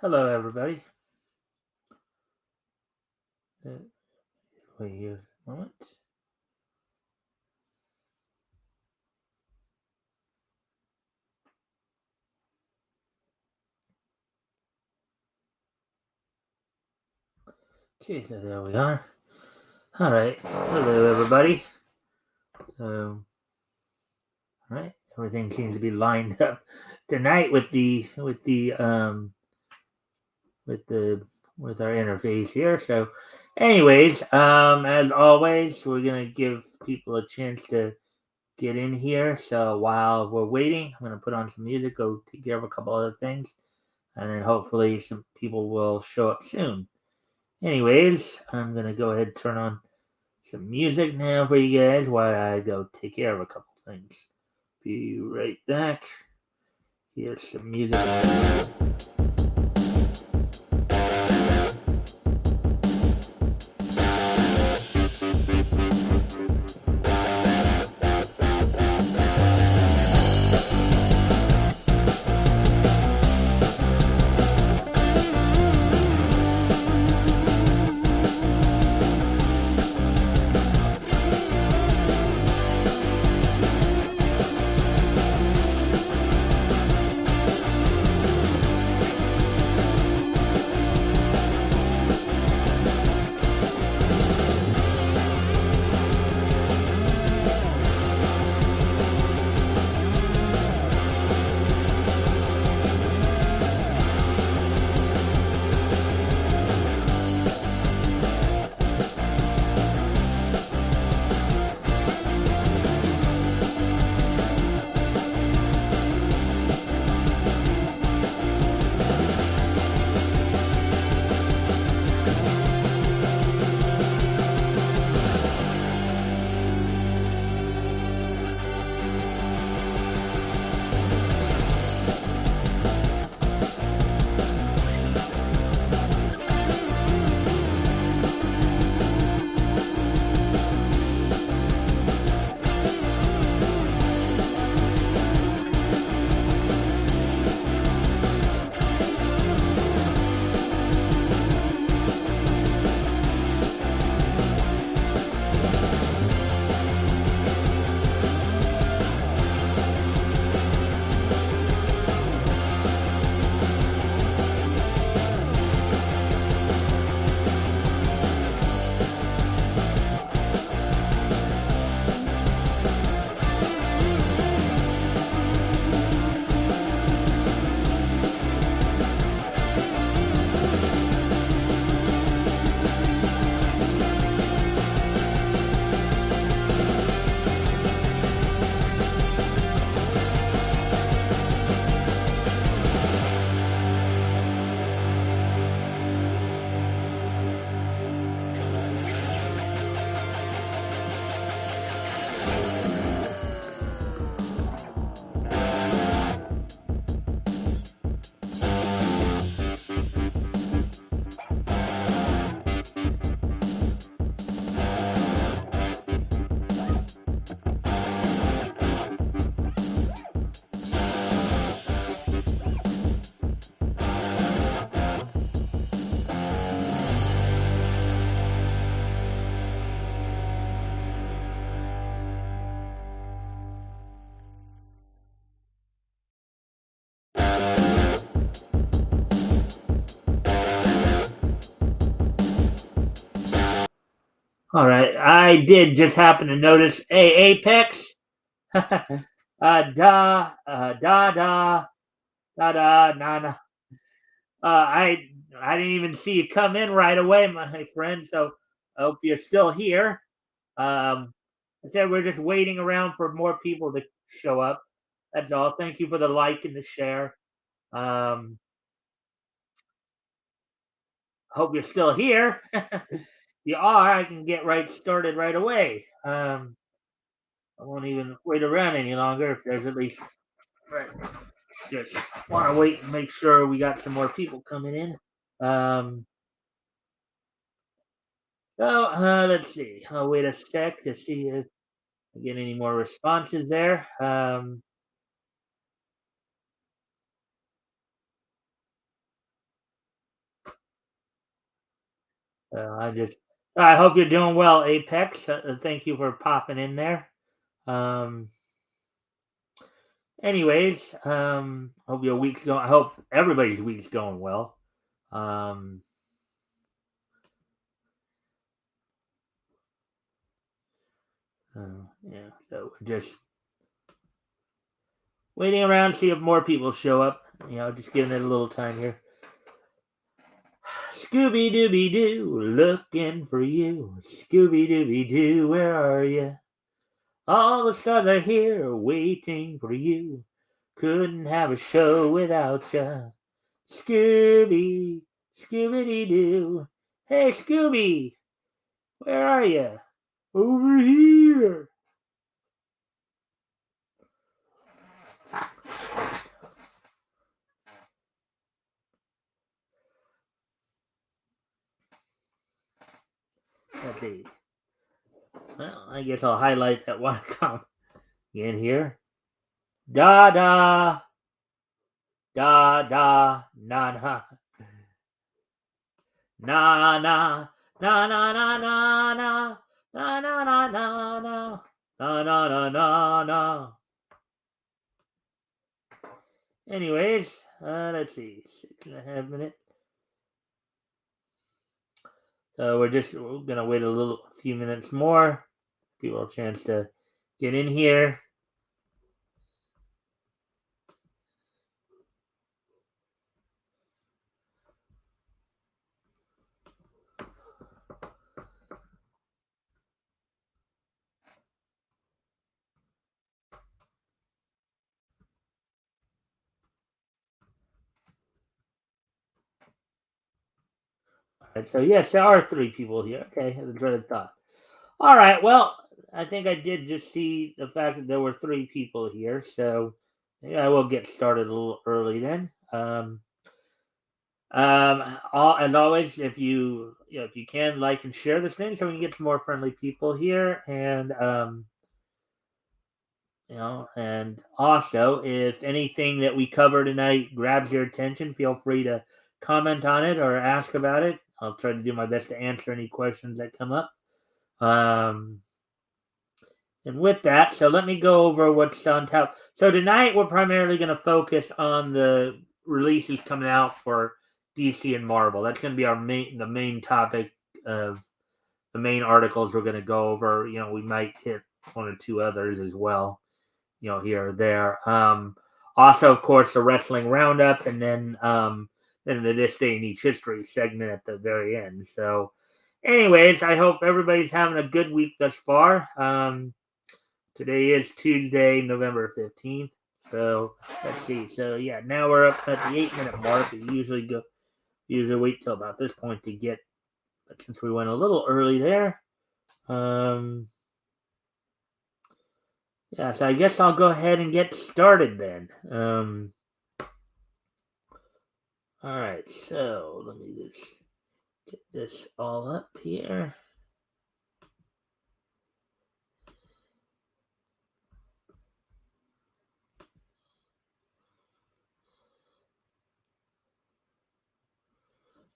Hello, everybody. Wait here a moment. Okay, so there we are. All right. Hello, everybody. All right. Everything seems to be lined up tonight with the with our interface here. So, anyways, as always, we're gonna give people a chance to get in here. So while we're waiting, I'm gonna put on some music, go take care of a couple other things, and then hopefully some people will show up soon. Anyways, I'm gonna go ahead and turn on some music now for you guys while I go take care of a couple things. Be right back. Here's some music. All right, I did just happen to notice. Hey, Apex. Da na na. I didn't even see you come in right away, my friend. So I hope you're still here. I said we're just waiting around for more people to show up. That's all. Thank you for the like and the share. Um, hope you're still here. You are. I can get right started right away. I won't even wait around any longer if there's at least. Right. Just want to wait and make sure we got some more people coming in. Let's see. I'll wait a sec to see if I get any more responses there. Um, I hope you're doing well, Apex. Thank you for popping in there. Um, hope your week's going. I hope everybody's week's going well. Um, yeah, so just waiting around to see if more people show up. Just giving it a little time here. Scooby Dooby Doo, looking for you. Scooby Dooby Doo, where are you? All the stars are here, waiting for you. Couldn't have a show without ya. Scooby, Scooby Doo. Hey, Scooby, where are you? Over here. Let's see. Well, I guess I'll highlight that one comment in here. Da da da da na na na na na na na na na na na na na na na na na. Anyways, let's see, 6.5 minutes. So we're gonna wait a few minutes more, give people a chance to get in here. All right, so yes, there are 3 people here. Okay, that's what I thought. All right, well, I think I did just see the fact that there were 3 people here, so maybe I will get started a little early then. As always, if you can like and share this thing, so we can get some more friendly people here, and and also if anything that we cover tonight grabs your attention, feel free to comment on it or ask about it. I'll try to do my best to answer any questions that come up. Um, and with that, so let me go over what's on top. So tonight we're primarily going to focus on the releases coming out for DC and Marvel. That's going to be the main topic of the main articles we're going to go over. We might hit 1 or 2 others as well, here or there. Also, of course, the wrestling roundup, and then the This Day in Each History segment at the very end. So, anyways, I hope everybody's having a good week thus far. Today is Tuesday, November 15th. So let's see. So yeah, now we're up at the 8-minute mark. We usually wait till about this point to get, but since we went a little early there, yeah. So I guess I'll go ahead and get started then. All right. So let me just get this all up here.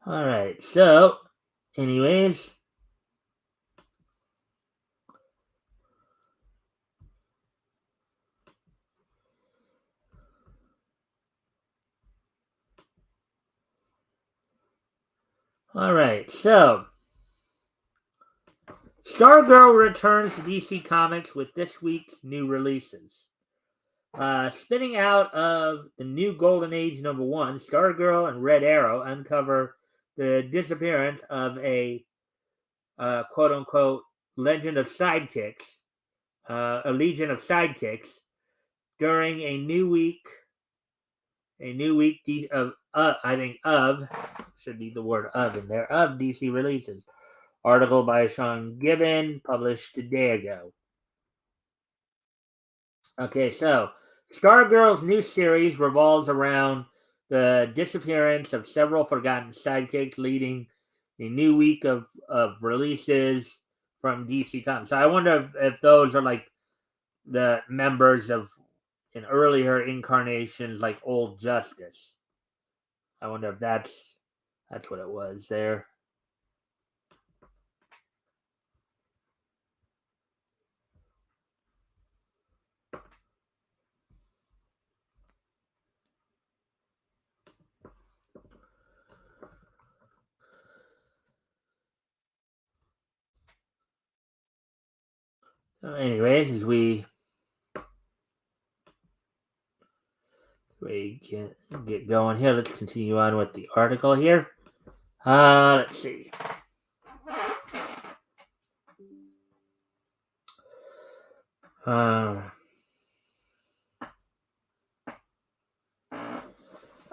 All right. So, anyways. All right. So, Stargirl returns to DC Comics with this week's new releases. Spinning out of the new Golden Age #1, Stargirl and Red Arrow uncover the disappearance of a quote unquote legend of sidekicks, a legion of sidekicks during a new week of I think of should be the word of in there of DC releases. Article by Sean Gibbon, published a day ago. Okay, so Stargirl's new series revolves around the disappearance of several forgotten sidekicks, leading a new week of releases from DC Comics. So I wonder if those are like the members of in earlier incarnations, like Old Justice. I wonder if that's what it was there. Anyways, as we get going here, let's continue on with the article here. Let's see.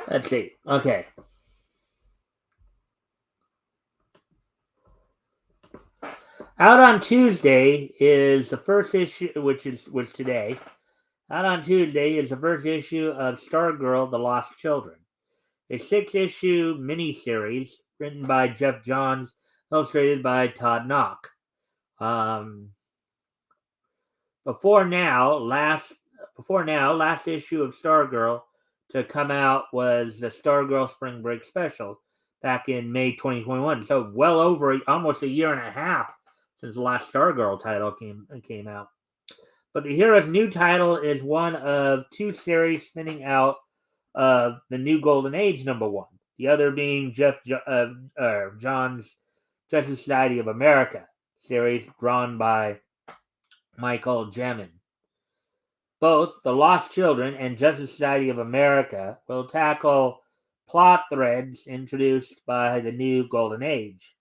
Let's see. Okay. Out on Tuesday is the first issue, which was today. Out on Tuesday is the first issue of Stargirl: The Lost Children, a 6-issue miniseries written by Jeff Johns, illustrated by Todd Knock. Before now, last issue of Stargirl to come out was the Stargirl Spring Break Special back in May 2021. So well over almost a year and a half since the last Stargirl title came out. But the hero's new title is one of 2 series spinning out of the New Golden Age #1. The other being John's Justice Society of America series drawn by Michael Jamin. Both The Lost Children and Justice Society of America will tackle plot threads introduced by the New Golden Age,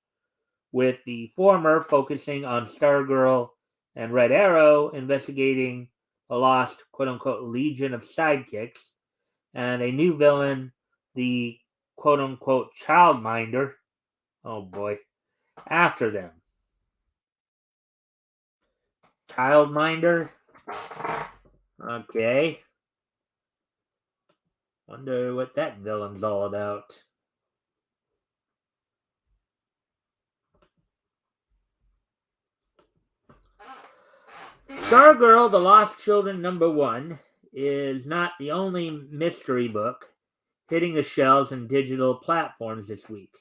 with the former focusing on Stargirl and Red Arrow investigating the lost quote-unquote Legion of Sidekicks, and a new villain, the quote-unquote Childminder, oh boy, after them. Childminder? Okay. Wonder what that villain's all about. Stargirl: The Lost Children #1 is not the only mystery book hitting the shelves and digital platforms this week.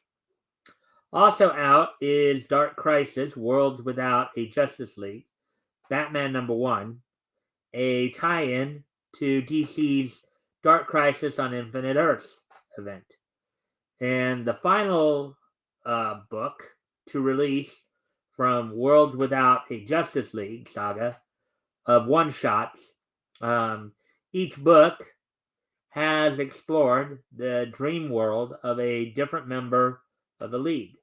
Also out is Dark Crisis: Worlds Without a Justice League, Batman #1, a tie-in to DC's Dark Crisis on Infinite Earths event. And the final book to release from Worlds Without a Justice League saga of one-shots. Each book has explored the dream world of a different member of the League.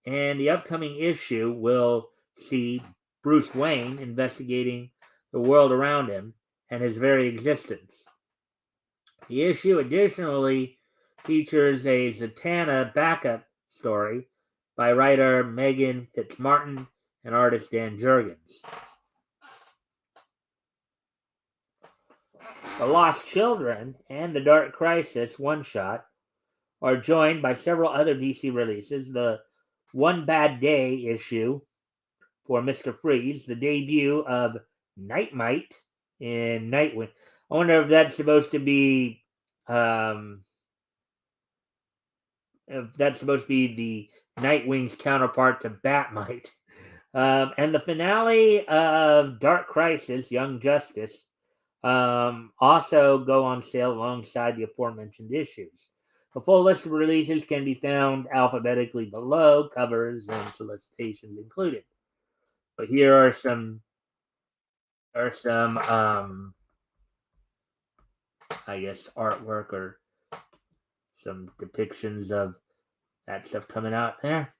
And the upcoming issue will see Bruce Wayne investigating the world around him and his very existence. The issue additionally features a Zatanna backup story by writer Megan Fitzmartin and artist Dan Jurgens. The Lost Children and the Dark Crisis one-shot are joined by several other DC releases. The One Bad Day issue for Mr. Freeze, the debut of Nightmite in Nightwing. I wonder if that's supposed to be the Nightwing's counterpart to Batmite. And the finale of Dark Crisis, Young Justice, also go on sale alongside the aforementioned issues. The full list of releases can be found alphabetically below, covers and solicitations included. But here are some I guess artwork or some depictions of that stuff coming out there.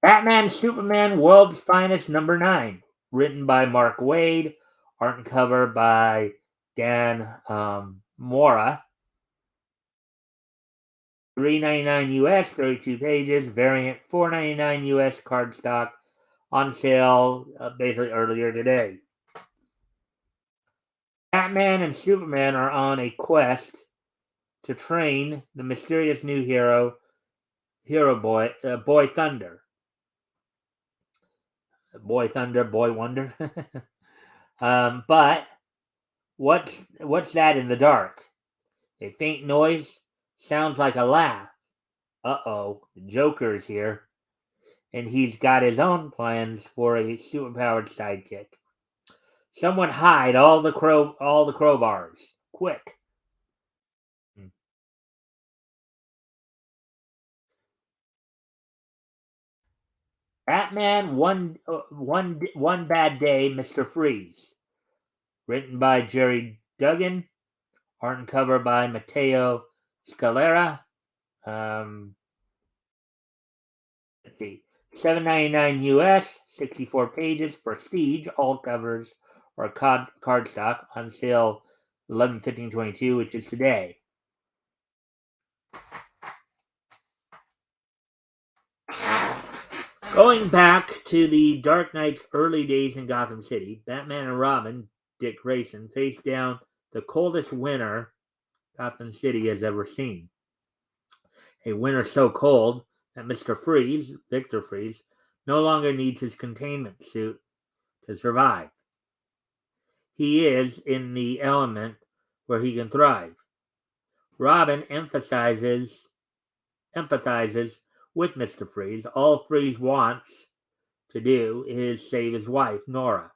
Batman Superman World's Finest #9, written by Mark Waid, art and cover by Dan Mora. $3.99 US, 32 pages, variant $4.99 US cardstock, on sale basically earlier today. Batman and Superman are on a quest to train the mysterious new Boy Thunder. Boy Thunder, Boy Wonder. But what's that in the dark? A faint noise sounds like a laugh. Uh-oh, the Joker's here, and he's got his own plans for a superpowered sidekick. Someone hide all the crowbars, quick! Batman One Bad Day, Mr. Freeze. Written by Jerry Duggan. Art and cover by Matteo Scalera. Let's see. $7.99 US, 64 pages, prestige, all covers or cardstock, on sale 11/15/22, which is today. Going back to the Dark Knight's early days in Gotham City, Batman and Robin, Dick Grayson, faced down the coldest winter Gotham City has ever seen. A winter so cold that Mr. Freeze, Victor Freeze, no longer needs his containment suit to survive. He is in the element where he can thrive. Robin empathizes with Mr. Freeze. All Freeze wants to do is save his wife, Nora.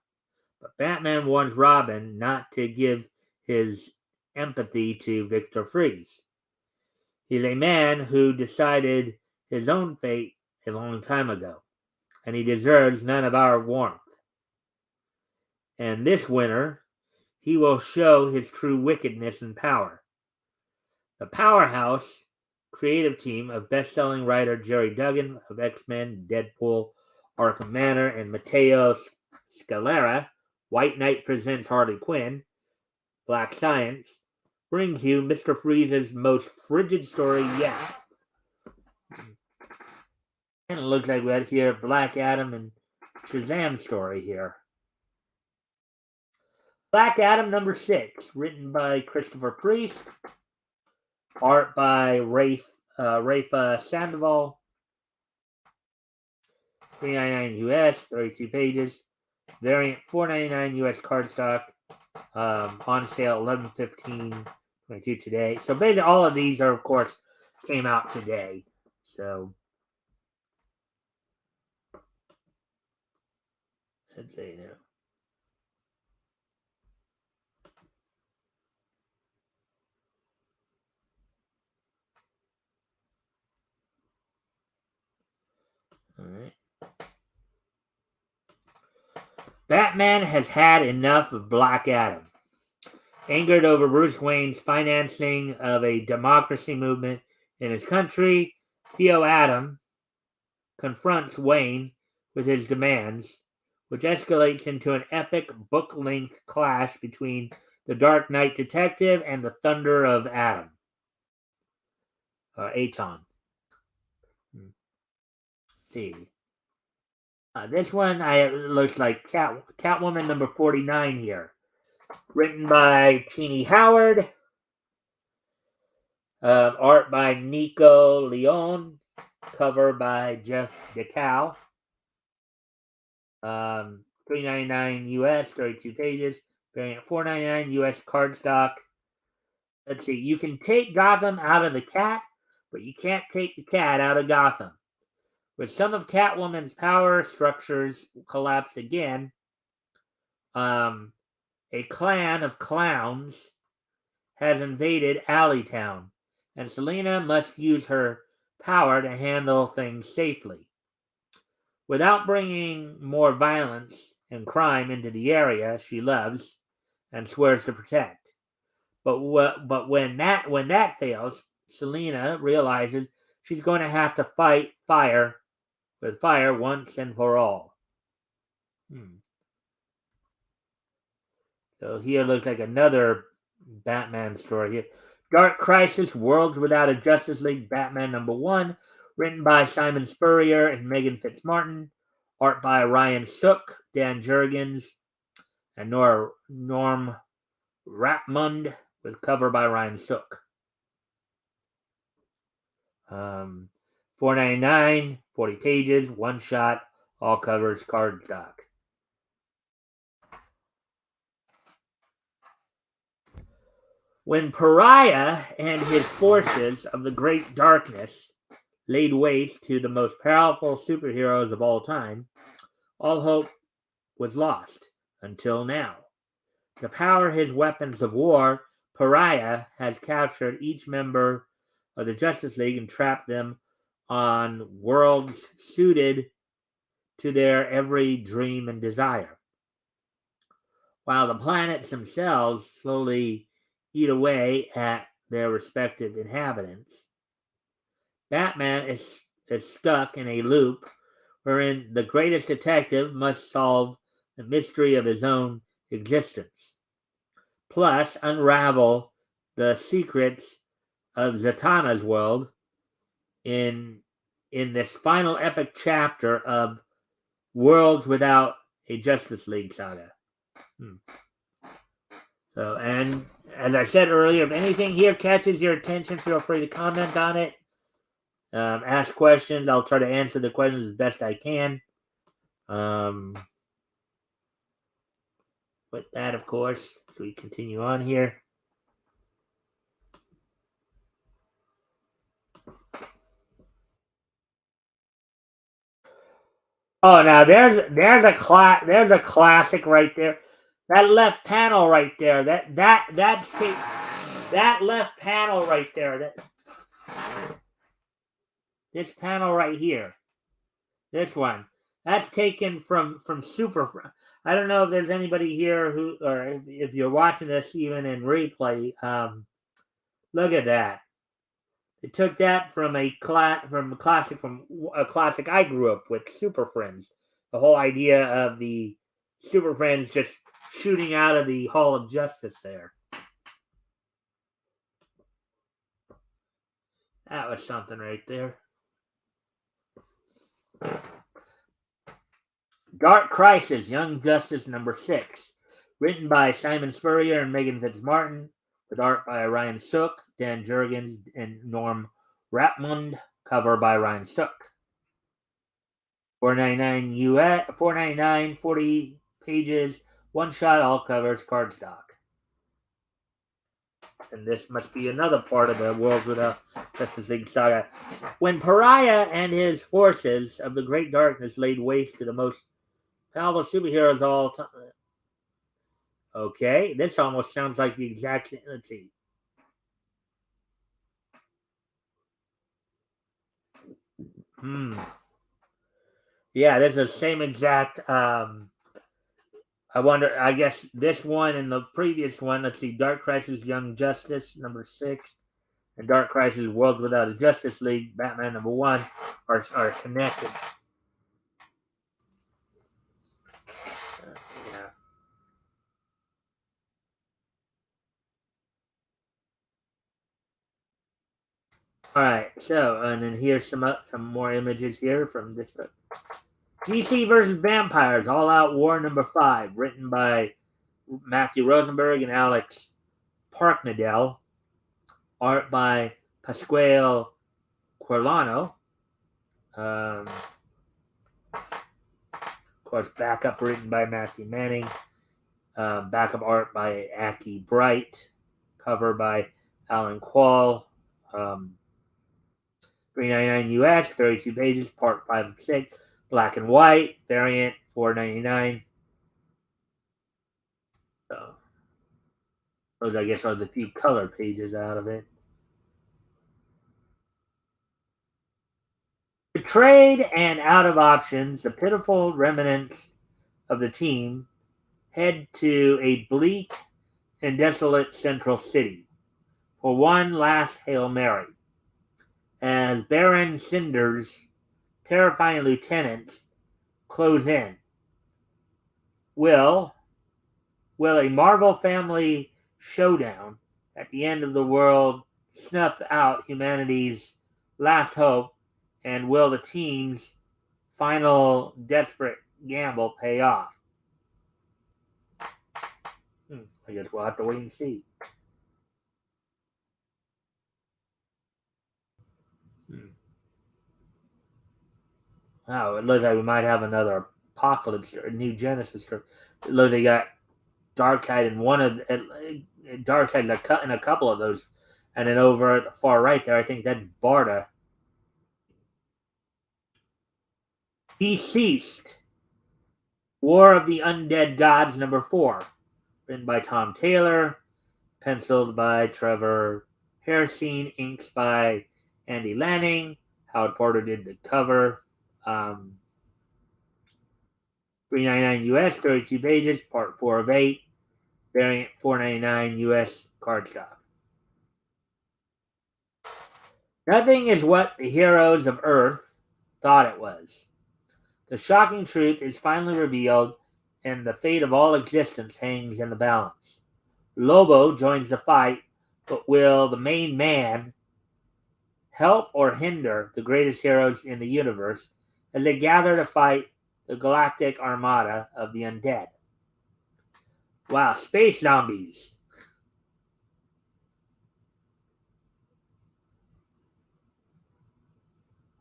But Batman warns Robin not to give his empathy to Victor Freeze. He's a man who decided his own fate a long time ago, and he deserves none of our warmth. And this winter, he will show his true wickedness and power. The powerhouse creative team of best-selling writer Jerry Duggan of X-Men, Deadpool, Arkham Manor, and Matteo Scalera, White Knight Presents Harley Quinn, Black Science, brings you Mr. Freeze's most frigid story yet. And it looks like we had here Black Adam and Shazam story here. Black Adam number 6, written by Christopher Priest, art by Rafa Sandoval, $3.99 US, 32 pages, variant $4.99 US cardstock, on sale 11/15/22 today. So basically, all of these are, of course, came out today. So let's see now. All right. Batman has had enough of Black Adam. Angered over Bruce Wayne's financing of a democracy movement in his country, Theo Adam confronts Wayne with his demands, which escalates into an epic book-length clash between the Dark Knight detective and the Thunder of Adam. Aton. See. This one looks like Catwoman number 49 here. Written by Teenie Howard. Art by Nico Leone. Cover by Jeff DeCal. $3.99 US, 32 pages. Variant $4.99 US cardstock. Let's see. You can take Gotham out of the cat, but you can't take the cat out of Gotham. With some of Catwoman's power structures collapse again, a clan of clowns has invaded Alleytown, and Selina must use her power to handle things safely. Without bringing more violence and crime into the area she loves and swears to protect. But when that fails, Selina realizes she's going to have to fight fire with fire once and for all. So here looks like another Batman story here. Dark Crisis, Worlds Without a Justice League, Batman number 1, written by Simon Spurrier and Megan Fitzmartin, art by Ryan Sook, Dan Jurgens, and Norm Rapmund, with cover by Ryan Sook. $4.99, 40 pages, one shot, all covers, cardstock. When Pariah and his forces of the Great Darkness laid waste to the most powerful superheroes of all time, all hope was lost, until now. To power his weapons of war, Pariah has captured each member of the Justice League and trapped them on worlds suited to their every dream and desire, while the planets themselves slowly eat away at their respective inhabitants. Batman is stuck in a loop wherein the greatest detective must solve the mystery of his own existence, plus unravel the secrets of Zatanna's world in this final epic chapter of Worlds Without a Justice League saga. So, and as I said earlier, if anything here catches your attention, feel free to comment on it. Ask questions. I'll try to answer the questions as best I can. With that, of course, so we continue on here. Oh, now there's a classic right there. That left panel right there. That left panel right there. This panel right here. This one. That's taken from Super. I don't know if there's anybody here who, or if you're watching this even in replay. Look at that. They took that from a classic I grew up with, Super Friends. The whole idea of the Super Friends just shooting out of the Hall of Justice there. That was something right there. Dark Crisis, Young Justice number 6. Written by Simon Spurrier and Megan Fitzmartin, with art by Ryan Sook, Dan Jurgens, and Norm Rapmund. Cover by Ryan Sook. $4.99 US, $4.99, 40 pages, one shot, all covers, cardstock. And this must be another part of the World Without Justice League saga. When Pariah and his forces of the Great Darkness laid waste to the most powerful superheroes of all time. Okay, this almost sounds like the exact same. Let's see. Yeah, this is the same exact. I wonder. I guess this one and the previous one. Let's see. Dark Crisis, Young Justice number 6, and Dark Crisis, World Without a Justice League, Batman number 1 are connected. Yeah. All right. So, and then here's some more images here from this book. DC versus Vampires, All Out War number 5, written by Matthew Rosenberg and Alex Parknadel. Art by Pasquale Quirlano. Of course, backup written by Matthew Manning. Backup art by Aki Bright. Cover by Alan Quall. $3.99 US, 32 pages, part 5 of 6. Black and white, variant, $4.99. So, those, I guess, are the few color pages out of it. Betrayed and out of options, the pitiful remnants of the team head to a bleak and desolate central city for one last Hail Mary. As Baron Cinder's terrifying lieutenants close in, will a Marvel family showdown at the end of the world snuff out humanity's last hope, and will the team's final desperate gamble pay off? I guess we'll have to wait and see. Oh, it looks like we might have another Apocalypse or New Genesis. Or it looks like they got Darkseid in one of Darkseid in a couple of those, and then over at the far right there, I think that's Barda. Deceased. War of the Undead Gods number 4, written by Tom Taylor, penciled by Trevor Hairsine, inks by Andy Lanning. Howard Porter did the cover. $3.99 US, 32 pages, part 4 of 8, variant $4.99 US cardstock. Nothing is what the heroes of Earth thought it was. The shocking truth is finally revealed, and the fate of all existence hangs in the balance. Lobo joins the fight, but will the main man help or hinder the greatest heroes in the universe as they gather to fight the galactic armada of the undead? Wow, space zombies.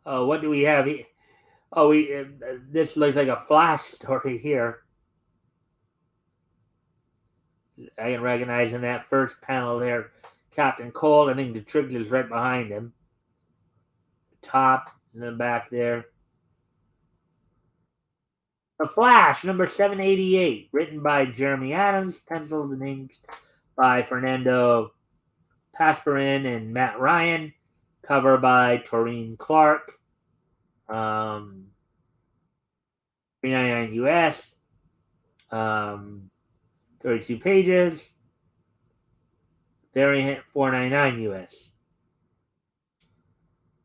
Oh, what do we have here? Oh, this looks like a Flash story here. I can recognize in that first panel there, Captain Cold. I think the Trigger's right behind him. Top in the back there. The Flash, number 788, written by Jeremy Adams, pencils and inks by Fernando Pasparin and Matt Ryan, cover by Taurine Clark. $3.99 US, 32 pages, variant $4.99 US.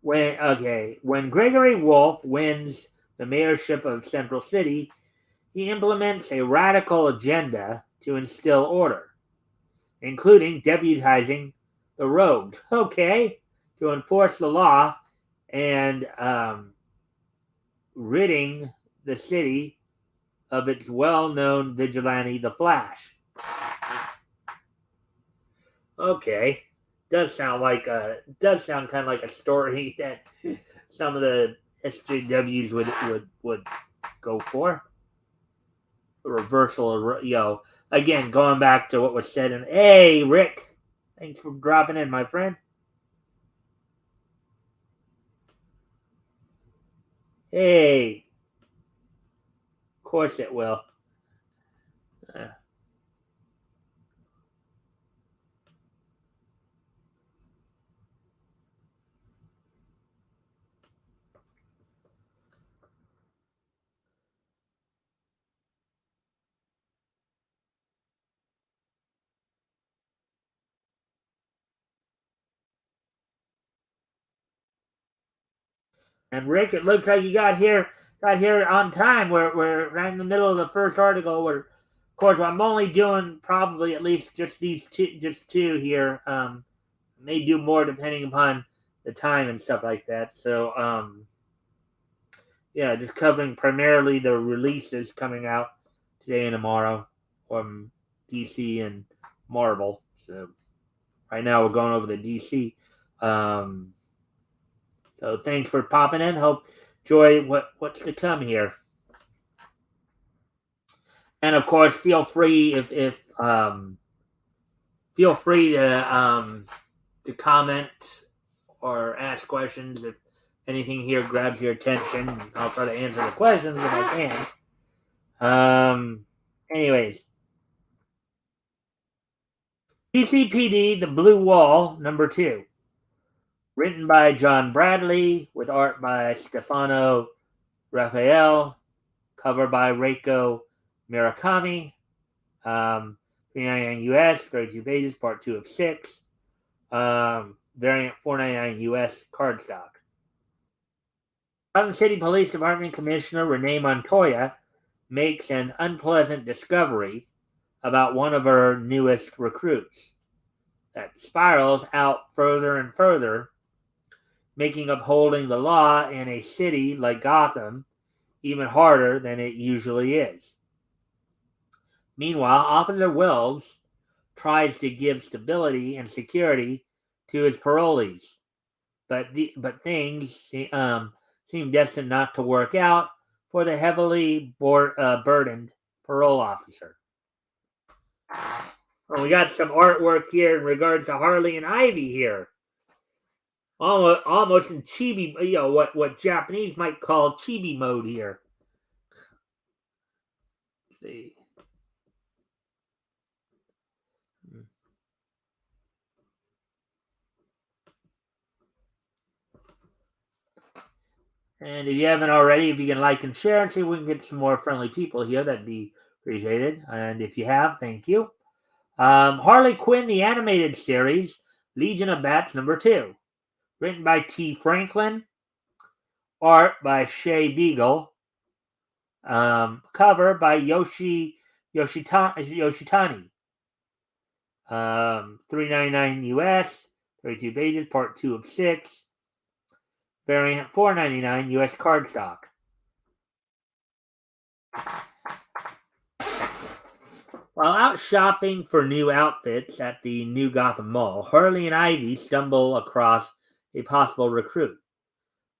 When Gregory Wolf wins the mayorship of Central City, he implements a radical agenda to instill order, including deputizing the rogue, to enforce the law and ridding the city of its well-known vigilante, the Flash. Okay, does sound kind of like a story that some of the SJWs would go for. A reversal of, again, going back to what was said in, hey, Rick, thanks for dropping in, my friend. Hey, of course it will. Uh, and Rick, it looks like you got here on time. We're right in the middle of the first article. Where, of course, I'm only doing probably at least just two here. May do more depending upon the time and stuff like that. So, yeah, just covering primarily the releases coming out today and tomorrow from DC and Marvel. So, right now we're going over the DC. Um, so, thanks for popping in. Hope enjoy what's to come here. And of course, if feel free to comment or ask questions if anything here grabs your attention. I'll try to answer the questions if I can. Anyways, TCPD, The Blue Wall, number 2. Written by John Bradley, with art by Stefano Raphael, cover by Reiko Murakami. 399 US, 32 pages, part 2 of 6. Variant 499 US cardstock. Gotham City Police Department Commissioner Renee Montoya makes an unpleasant discovery about one of her newest recruits that spirals out further and further, making upholding the law in a city like Gotham even harder than it usually is. Meanwhile, Officer Wells tries to give stability and security to his parolees, but things seem destined not to work out for the heavily burdened parole officer. Well, we got some artwork here in regards to Harley and Ivy here. Almost in chibi, what Japanese might call chibi mode here. Let's see. And if you haven't already, if you can like and share and see if we can get some more friendly people here, that'd be appreciated. And if you have, thank you. Harley Quinn, the animated series, Legion of Bats #2. Written by T. Franklin. Art by Shea Beagle. Cover by Yoshitani. $3.99 US, 32 pages, part 2 of 6. Variant $4.99 US cardstock. While out shopping for new outfits at the New Gotham Mall, Harley and Ivy stumble across a possible recruit.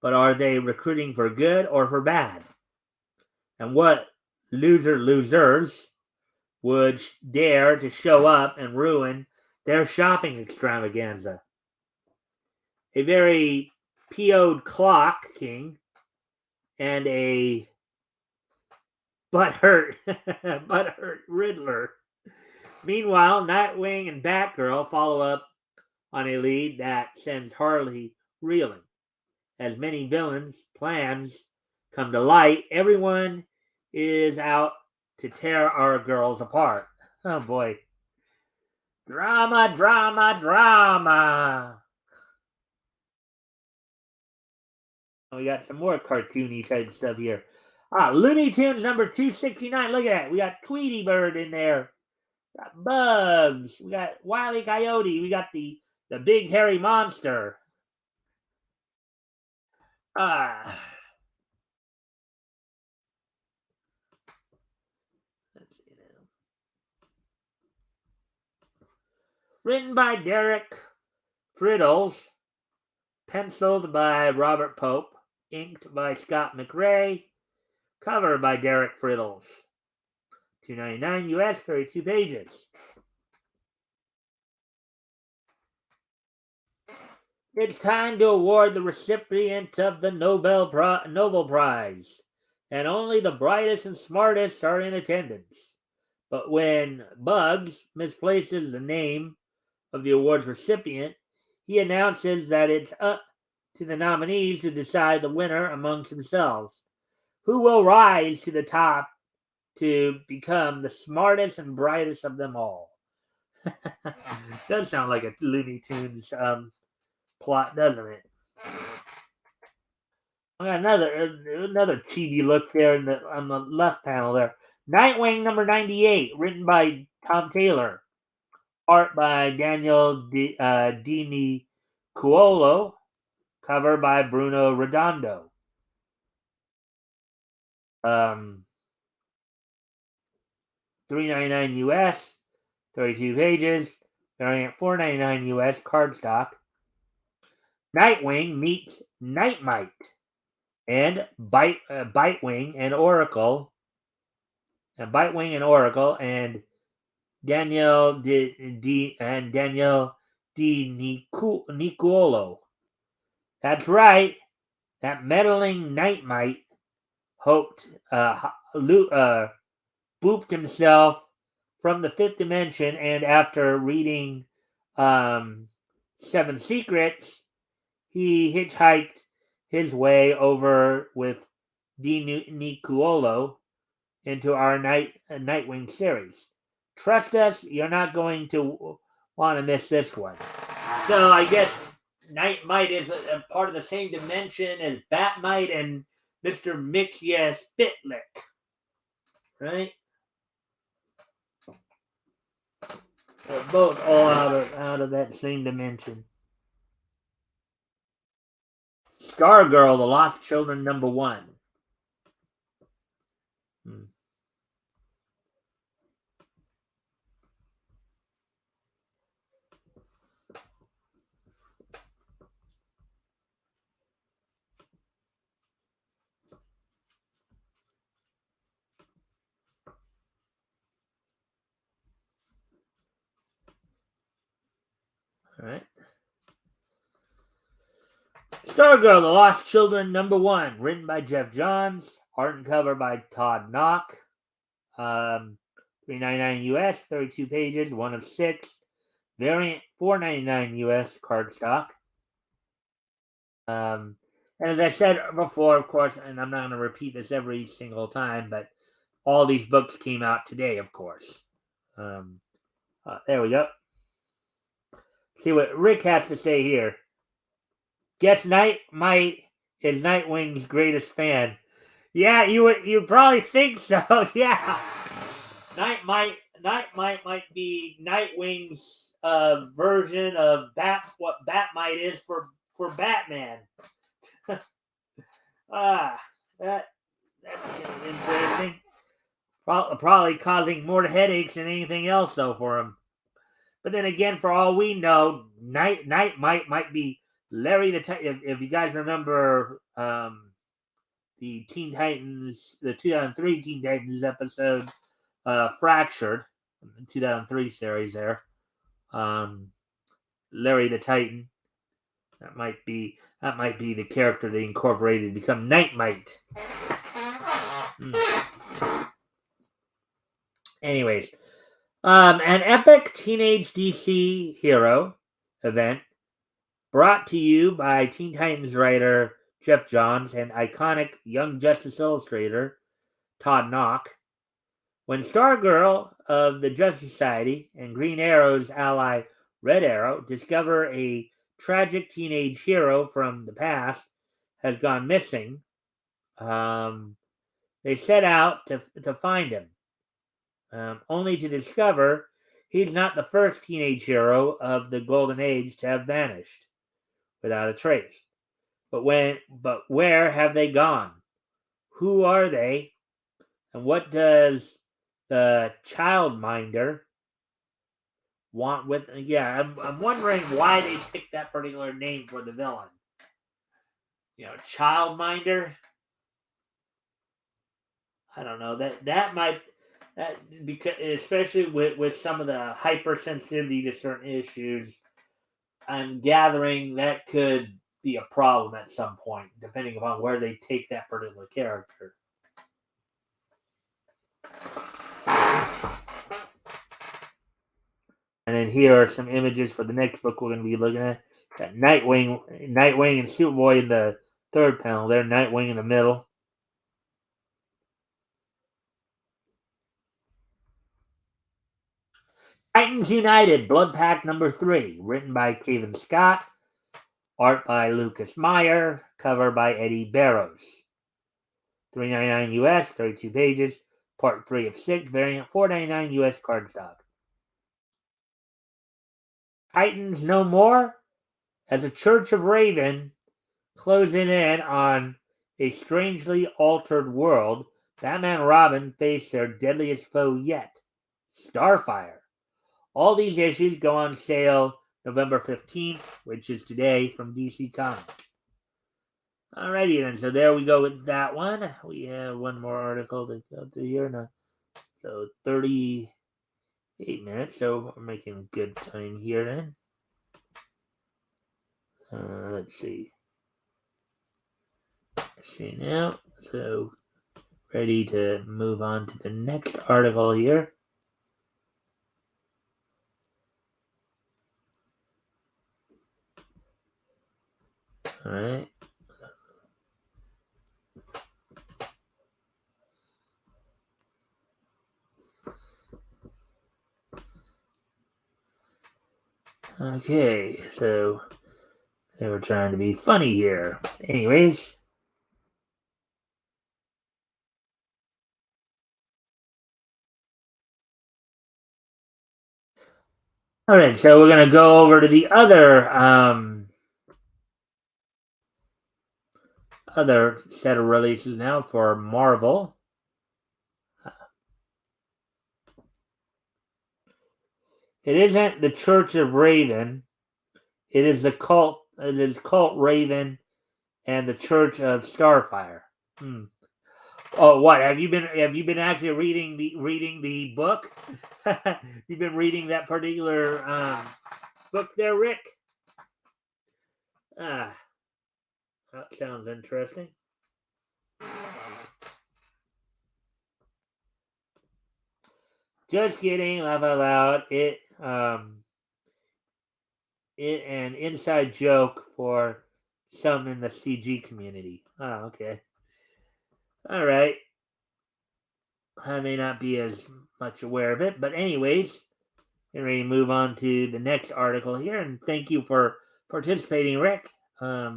But are they recruiting for good or for bad? And what losers would dare to show up and ruin their shopping extravaganza? A very PO'd clock king and a butthurt Riddler. Meanwhile, Nightwing and Batgirl follow up on a lead that sends Harley reeling. As many villains' plans come to light, everyone is out to tear our girls apart. Oh boy. Drama, drama, drama. We got some more cartoony type stuff here. Looney Tunes #269. Look at that. We got Tweety Bird in there. We got Bugs. We got Wile E. Coyote. We got the big hairy monster. Ah. Let's see now. Written by Derek Friddles. Penciled by Robert Pope. Inked by Scott McRae. Cover by Derek Friddles. $2.99 US, 32 pages. It's time to award the recipient of the Nobel Prize, and only the brightest and smartest are in attendance. But when Bugs misplaces the name of the award's recipient, he announces that it's up to the nominees to decide the winner amongst themselves. Who will rise to the top to become the smartest and brightest of them all? Does sound like a Looney Tunes plot, doesn't it? I got another chibi look there on the left panel there. Nightwing #98, written by Tom Taylor, art by Daniel Di Cuolo, cover by Bruno Redondo. $3.99 US, 32 pages, variant $4.99 US cardstock. Nightwing meets Nightmite and Bitewing and Oracle, and Daniel Di Nicuolo. That's right. That meddling Nightmite booped himself from the fifth dimension, and after reading Seven Secrets, he hitchhiked his way over with Di Nicuolo into our Nightwing series. Trust us, you're not going to want to miss this one. So I guess Nightmite is a part of the same dimension as Batmite and Mr. Mixia Spitlick, right? They're both all out of that same dimension. Stargirl, The Lost Children #1. All right. Stargirl, The Lost Children #1, written by Jeff Johns, art and cover by Todd Knock. $3.99 US, 32 pages, 1 of 6. Variant $4.99 US cardstock. And And as I said before, of course, and I'm not going to repeat this every single time, but all these books came out today, of course. There we go. See what Rick has to say here. Guess Night Might is Nightwing's greatest fan. Yeah, you probably think so. Yeah, Night might be Nightwing's version of what Batmite is for Batman. Ah, that's interesting. Probably causing more headaches than anything else though for him. But then again, for all we know, Night might be Larry the Titan. If you guys remember the Teen Titans, the 2003 Teen Titans episode, Fractured, the 2003 series there. Larry the Titan. That might be the character they incorporated to become Nightmite. Anyways, an epic teenage DC hero event brought to you by Teen Titans writer Jeff Johns and iconic Young Justice illustrator Todd Nauck. When Stargirl of the Justice Society and Green Arrow's ally Red Arrow discover a tragic teenage hero from the past has gone missing, they set out to find him, only to discover he's not the first teenage hero of the Golden Age to have vanished without a trace. But where have they gone? Who are they? And what does the childminder want with? Yeah, I'm wondering why they picked that particular name for the villain. Childminder. I don't know that might because especially with some of the hypersensitivity to certain issues, I'm gathering that could be a problem at some point, depending upon where they take that particular character. And then here are some images for the next book we're going to be looking at. Got Nightwing and Superboy in the third panel there, Nightwing in the middle. Titans United, Blood Pact number 3, written by Kevin Scott, art by Lucas Meyer, cover by Eddie Barrows. $3.99 US, 32 pages, part 3 of 6, variant $4.99 US cardstock. Titans No More, as a Church of Raven closing in on a strangely altered world, Batman and Robin face their deadliest foe yet, Starfire. All these issues go on sale November 15th, which is today, from DC Comics. Alrighty then, so there we go with that one. We have one more article to go through here now. So 38 minutes, so we're making good time here then. Let's see. See now, so ready to move on to the next article here. All right. Okay, so they were trying to be funny here. Anyways. All right, so we're going to go over to the other set of releases now for Marvel. It isn't the Church of Raven. It is the cult. It is Cult Raven and the Church of Starfire. Oh, what have you been? Have you been actually reading the book? You've been reading that particular book there, Rick? That sounds interesting. Just kidding, laugh out loud. It an inside joke for some in the CG community. Oh, okay. All right. I may not be as much aware of it, but anyways, getting ready to move on to the next article here, and thank you for participating, Rick. As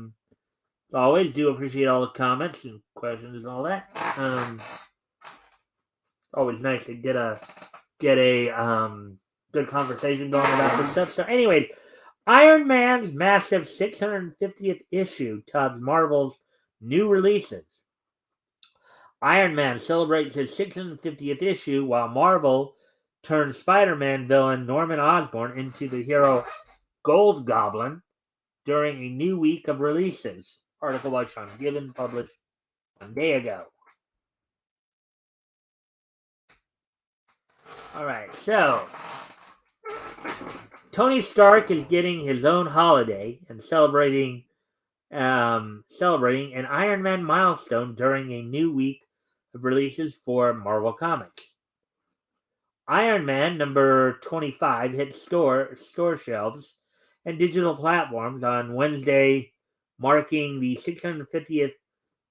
always, do appreciate all the comments and questions and all that. Always nice to get a good conversation going about this stuff. So, anyways, Iron Man's massive 650th issue tops Marvel's new releases. Iron Man celebrates his 650th issue while Marvel turns Spider-Man villain Norman Osborn into the hero Gold Goblin during a new week of releases. Article by Sean Gibbon, published one day ago. Alright, so Tony Stark is getting his own holiday and celebrating an Iron Man milestone during a new week of releases for Marvel Comics. Iron Man number 25 hit store shelves and digital platforms on Wednesday, marking the 650th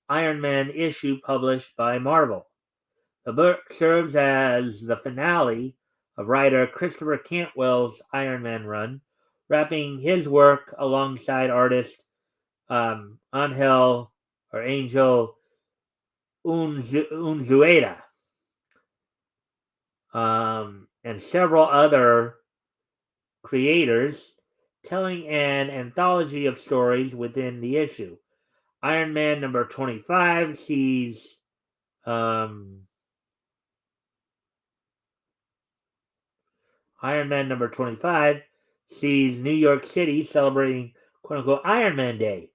Iron Man issue published by Marvel. The book serves as the finale of writer Christopher Cantwell's Iron Man run, wrapping his work alongside artist Angel Unzueta and several other creators, telling an anthology of stories within the issue. Iron Man number 25 sees Iron Man number 25 sees New York City celebrating quote-unquote Iron Man Day.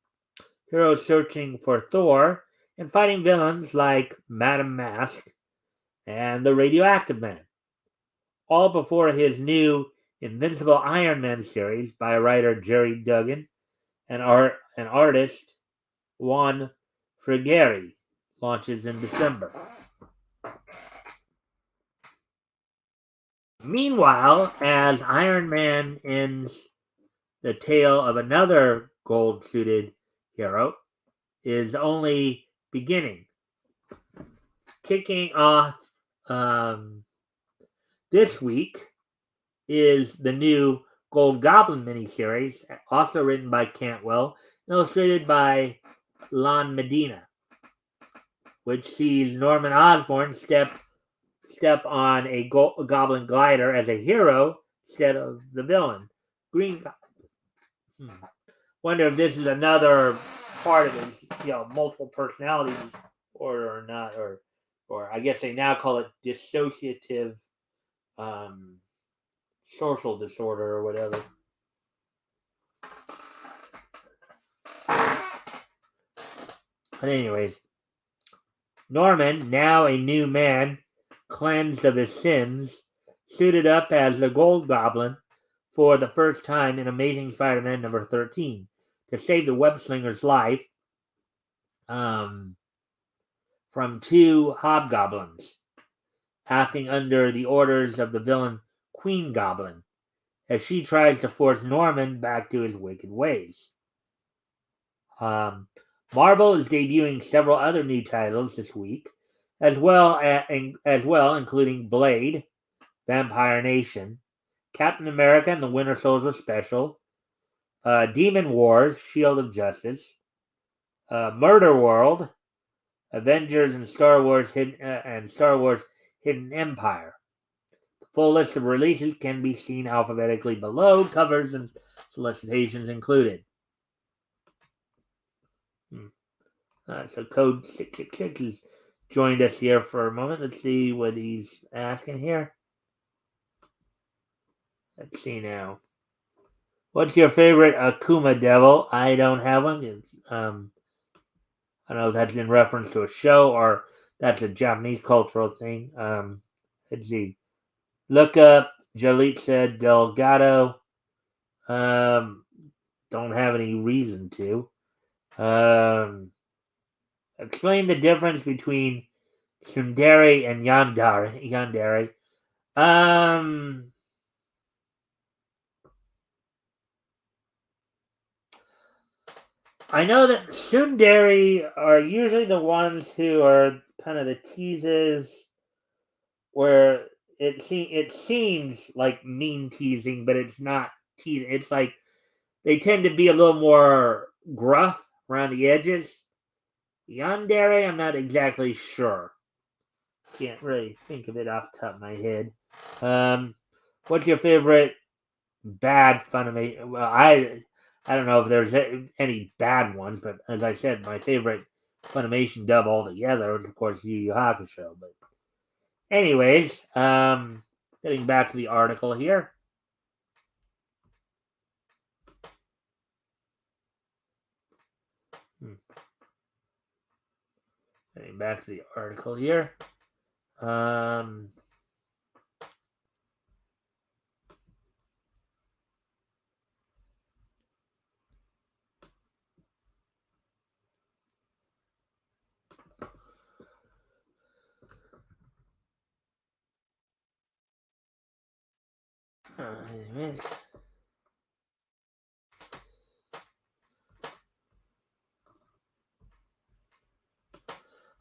Heroes searching for Thor and fighting villains like Madame Mask and the Radioactive Man. All before his new Invincible Iron Man series by writer Jerry Duggan and artist Juan Frigeri launches in December. Meanwhile, as Iron Man ends the tale of another gold-suited hero is only beginning. Kicking off this week is the new Gold Goblin miniseries, also written by Cantwell, illustrated by Lon Medina, which sees Norman Osborn step on a goblin glider as a hero instead of the villain, Green Goblin. Wonder if this is another part of his, multiple personality disorder or not, or I guess they now call it dissociative social disorder or whatever. But anyways, Norman, now a new man, cleansed of his sins, suited up as the Gold Goblin for the first time in Amazing Spider-Man number 13 to save the web-slinger's life from two hobgoblins, acting under the orders of the villain Queen Goblin, as she tries to force Norman back to his wicked ways. Marvel is debuting several other new titles this week, as well, including Blade, Vampire Nation, Captain America and the Winter Soldier Special, Demon Wars, Shield of Justice, Murder World, Avengers, and Star Wars Hidden Empire. The full list of releases can be seen alphabetically below, covers and solicitations included. So Code 666 has joined us here for a moment. Let's see what he's asking here. Let's see now. What's your favorite Akuma Devil? I don't have one. I don't know if that's in reference to a show or that's a Japanese cultural thing. Let's see. Look up Jalitza Delgado. Don't have any reason to. Explain the difference between Tsundere and Yandere. I know that tsundere are usually the ones who are kind of the teases where it seems like mean teasing, but it's not teasing. It's like they tend to be a little more gruff around the edges. Yandere, I'm not exactly sure. Can't really think of it off the top of my head. Um, what's your favorite bad Funimation? Well, I don't know if there's any bad ones, but as I said, my favorite Funimation dub altogether is of course Yu Yu Hakusho. But anyways, getting back to the article here. Hmm. Getting back to the article here. Um, anyways.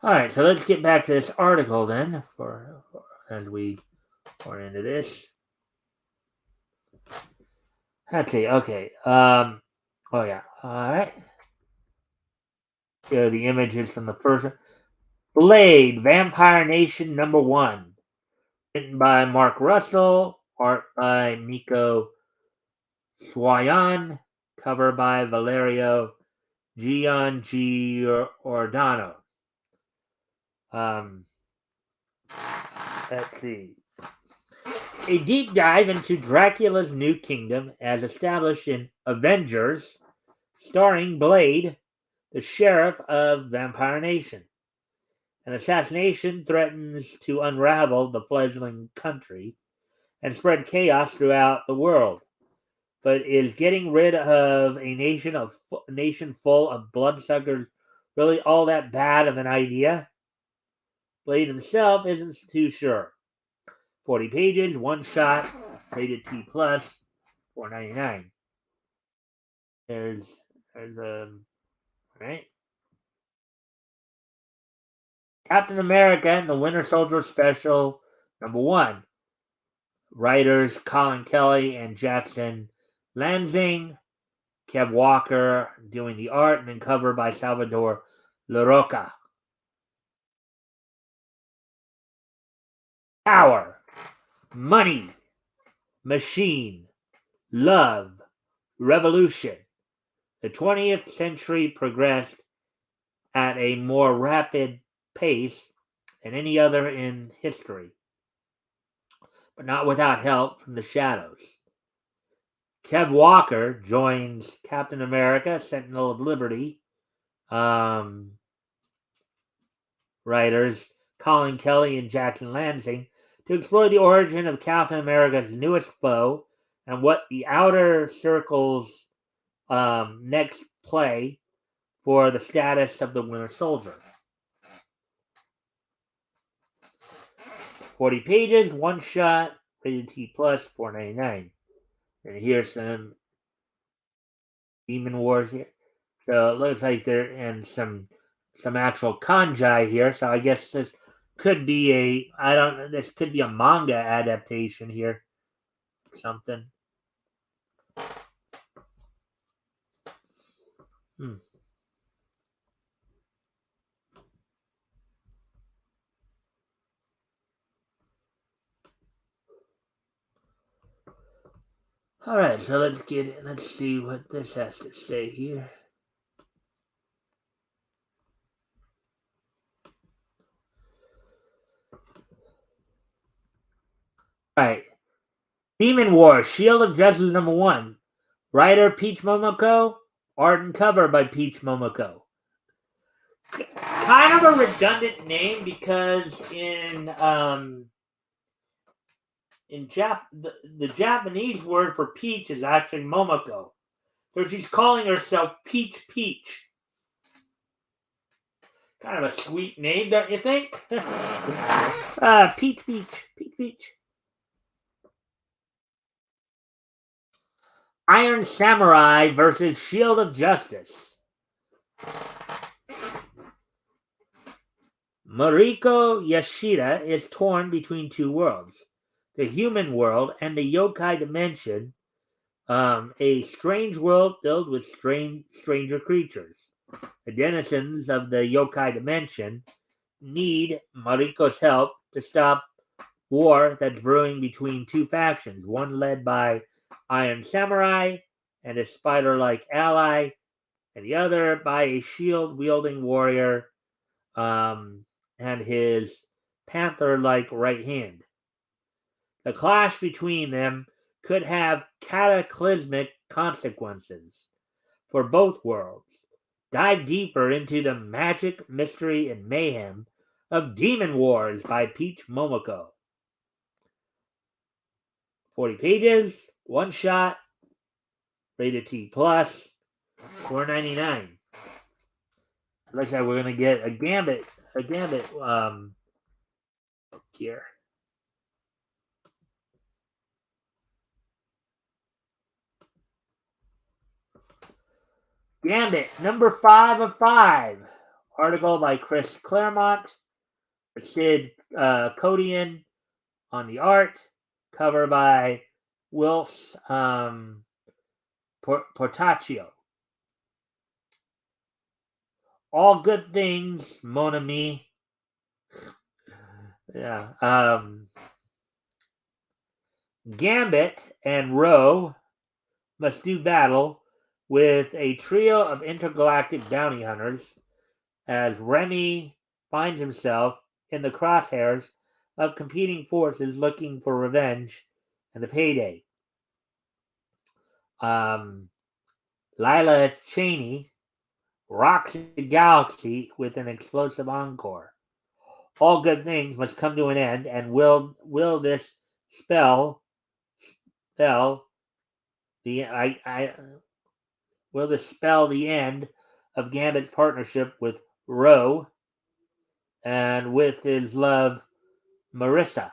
All right, so let's get back to this article then, for as we are into this. Let's see. Okay. Oh yeah. All right. Here are the images from the first Blade Vampire Nation #1, written by Mark Russell, art by Miko Swayan, cover by Valerio Giordano. Um, let's see. A deep dive into Dracula's new kingdom as established in Avengers, starring Blade, the sheriff of Vampire Nation. An assassination threatens to unravel the fledgling country and spread chaos throughout the world. But is getting rid of a nation full of bloodsuckers really all that bad of an idea? Blade himself isn't too sure. 40 pages, one shot, rated T plus, $4.99. There's right. Captain America and the Winter Soldier Special #1. Writers Colin Kelly and Jackson Lansing. Kev Walker doing the art, and then cover by Salvador LaRocca. Power, money, machine, love, revolution. The 20th century progressed at a more rapid pace than any other in history, but not without help from the shadows. Kev Walker joins Captain America, Sentinel of Liberty, writers Colin Kelly and Jackson Lansing to explore the origin of Captain America's newest foe and what the Outer Circle's next play for the status of the Winter Soldier. 40 pages, one shot, rated T plus, $4.99. And here's some Demon Wars here. So it looks like they're in some actual kanji here. So I guess this could be this could be a manga adaptation here. Something. Hmm. All right, so let's get it. Let's see what this has to say here. All right, Demon War, Shield of Justice #1. Writer Peach Momoko, art and cover by Peach Momoko. Kind of a redundant name because the Japanese word for peach is actually Momoko. So she's calling herself Peach Peach. Kind of a sweet name, don't you think? Peach Peach. Peach Peach. Iron Samurai versus Shield of Justice. Mariko Yashida is torn between two worlds, the human world and the yokai dimension, a strange world filled with stranger creatures. The denizens of the yokai dimension need Mariko's help to stop war that's brewing between two factions, one led by Iron Samurai and a spider-like ally, and the other by a shield-wielding warrior and his panther-like right hand. The clash between them could have cataclysmic consequences for both worlds. Dive deeper into the magic, mystery, and mayhem of Demon Wars by Peach Momoko. 40 pages, one shot, rated T plus, $4.99. Looks like we're gonna get a Gambit here. Gambit, number 5 of 5. Article by Chris Claremont, Sid Codian on the art, cover by Wills Portaccio. All good things, mon ami. Yeah. Gambit and Roe must do battle with a trio of intergalactic bounty hunters as Remy finds himself in the crosshairs of competing forces looking for revenge and a payday. Lila Cheney rocks the galaxy with an explosive encore. All good things must come to an end, and will this spell the will this spell the end of Gambit's partnership with Roe and with his love Marissa.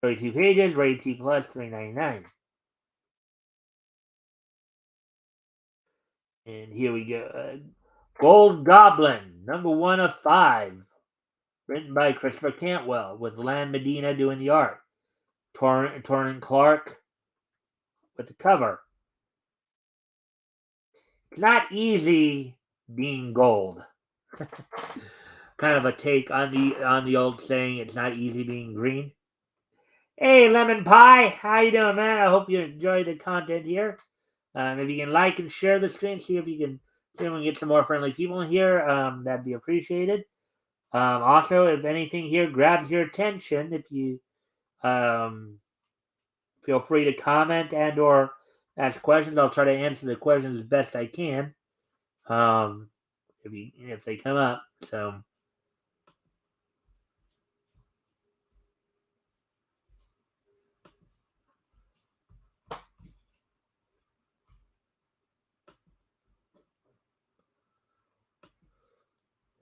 32 pages, rated T plus, $3.99. And here we go. Gold Goblin, number 1 of 5. Written by Christopher Cantwell, with Lan Medina doing the art. Torrin Clark with the cover. It's not easy being gold. Kind of a take on the old saying, it's not easy being green. Hey, Lemon Pie, how you doing, man? I hope you enjoy the content here. If you can like and share the stream, see if we can get some more friendly people in here. That'd be appreciated. Also, if anything here grabs your attention, if you feel free to comment and or ask questions. I'll try to answer the questions as best I can. If they come up. So.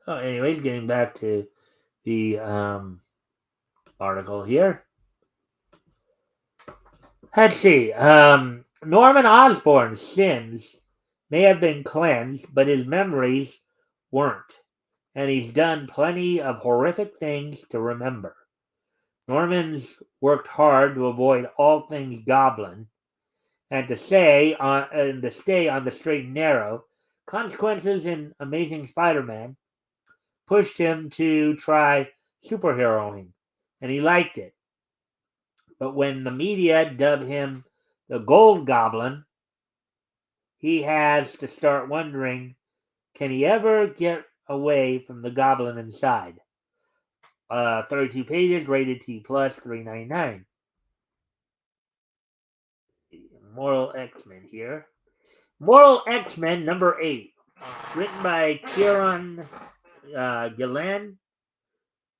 Oh, anyways, getting back to the article here. Let's see. Norman Osborn's sins may have been cleansed, but his memories weren't. And he's done plenty of horrific things to remember. Norman's worked hard to avoid all things goblin and to stay on the straight and narrow. Consequences in Amazing Spider-Man pushed him to try superheroing, and he liked it. But when the media dubbed him the Gold Goblin, he has to start wondering, can he ever get away from the goblin inside? 32 pages, rated T plus, $3.99. Moral X-Men here. Moral X-Men number 8, written by Kieran Gillen,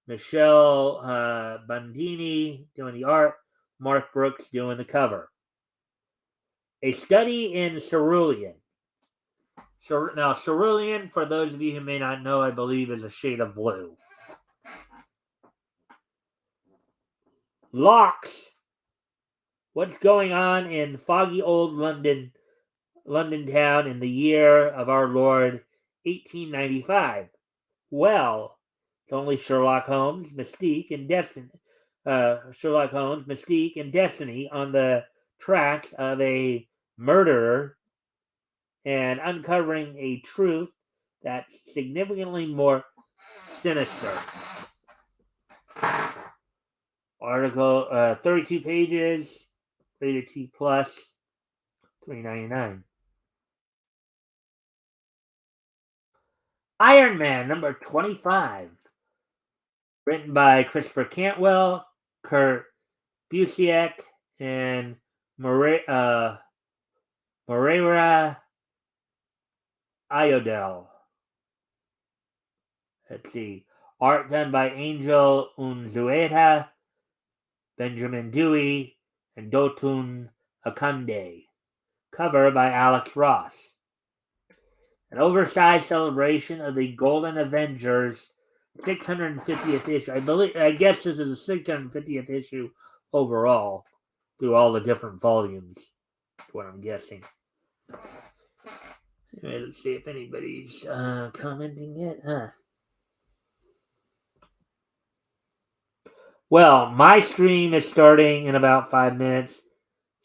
Michelle Bandini doing the art, Mark Brooks doing the cover. A study in cerulean. Now, cerulean, for those of you who may not know, I believe is a shade of blue. Locks. What's going on in foggy old London town in the year of our Lord 1895. Well, it's only Sherlock Holmes, Mystique, and Destiny. Sherlock Holmes, Mystique, and Destiny on the tracks of a murderer and uncovering a truth that's significantly more sinister. Article 32 pages, rated T plus, $3.99. Iron Man number 25, written by Christopher Cantwell, Kurt Busiek, and Moreira Iodel. Let's see. Art done by Angel Unzueta, Benjamin Dewey, and Dotun Akande. Cover by Alex Ross. An oversized celebration of the Golden Avengers 650th issue. I guess this is the 650th issue overall through all the different volumes. That's what I'm guessing. Anyway, let's see if anybody's commenting yet. Well, my stream is starting in about 5 minutes,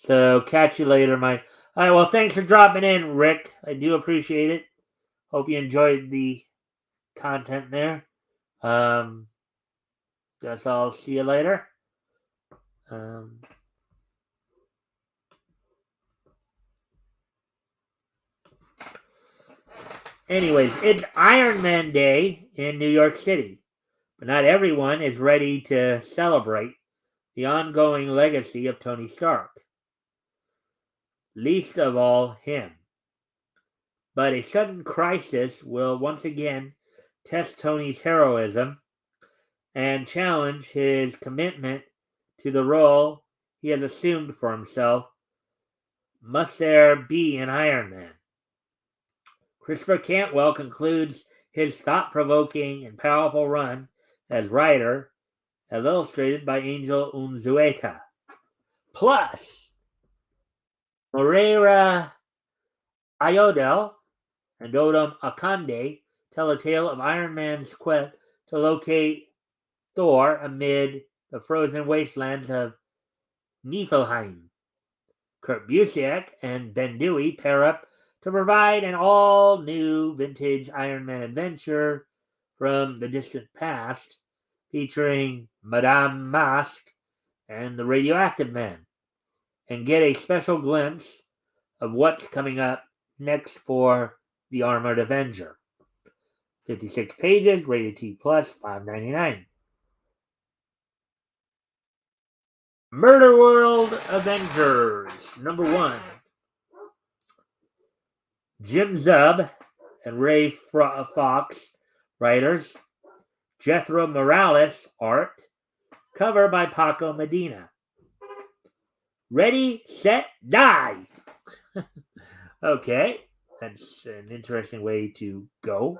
so catch you later. All right. Well, thanks for dropping in, Rick. I do appreciate it. Hope you enjoyed the content there. Guess I'll see you later. Anyways, it's Iron Man Day in New York City, but not everyone is ready to celebrate the ongoing legacy of Tony Stark. Least of all him. But a sudden crisis will once again test Tony's heroism and challenge his commitment to the role he has assumed for himself. Must there be an Iron Man? Christopher Cantwell concludes his thought-provoking and powerful run as writer, as illustrated by Angel Unzueta. Plus, Moreira Iodel and Odom Akande tell a tale of Iron Man's quest to locate Thor amid the frozen wastelands of Niflheim. Kurt Busiek and Ben Dewey pair up to provide an all-new vintage Iron Man adventure from the distant past, featuring Madame Mask and the Radioactive Man, and get a special glimpse of what's coming up next for the Armored Avenger. 56 pages, rated T+, $5.99. Murder World Avengers, number 1. Jim Zub and Ray Fox, writers. Jethro Morales, art. Cover by Paco Medina. Ready, set, die! Okay, that's an interesting way to go.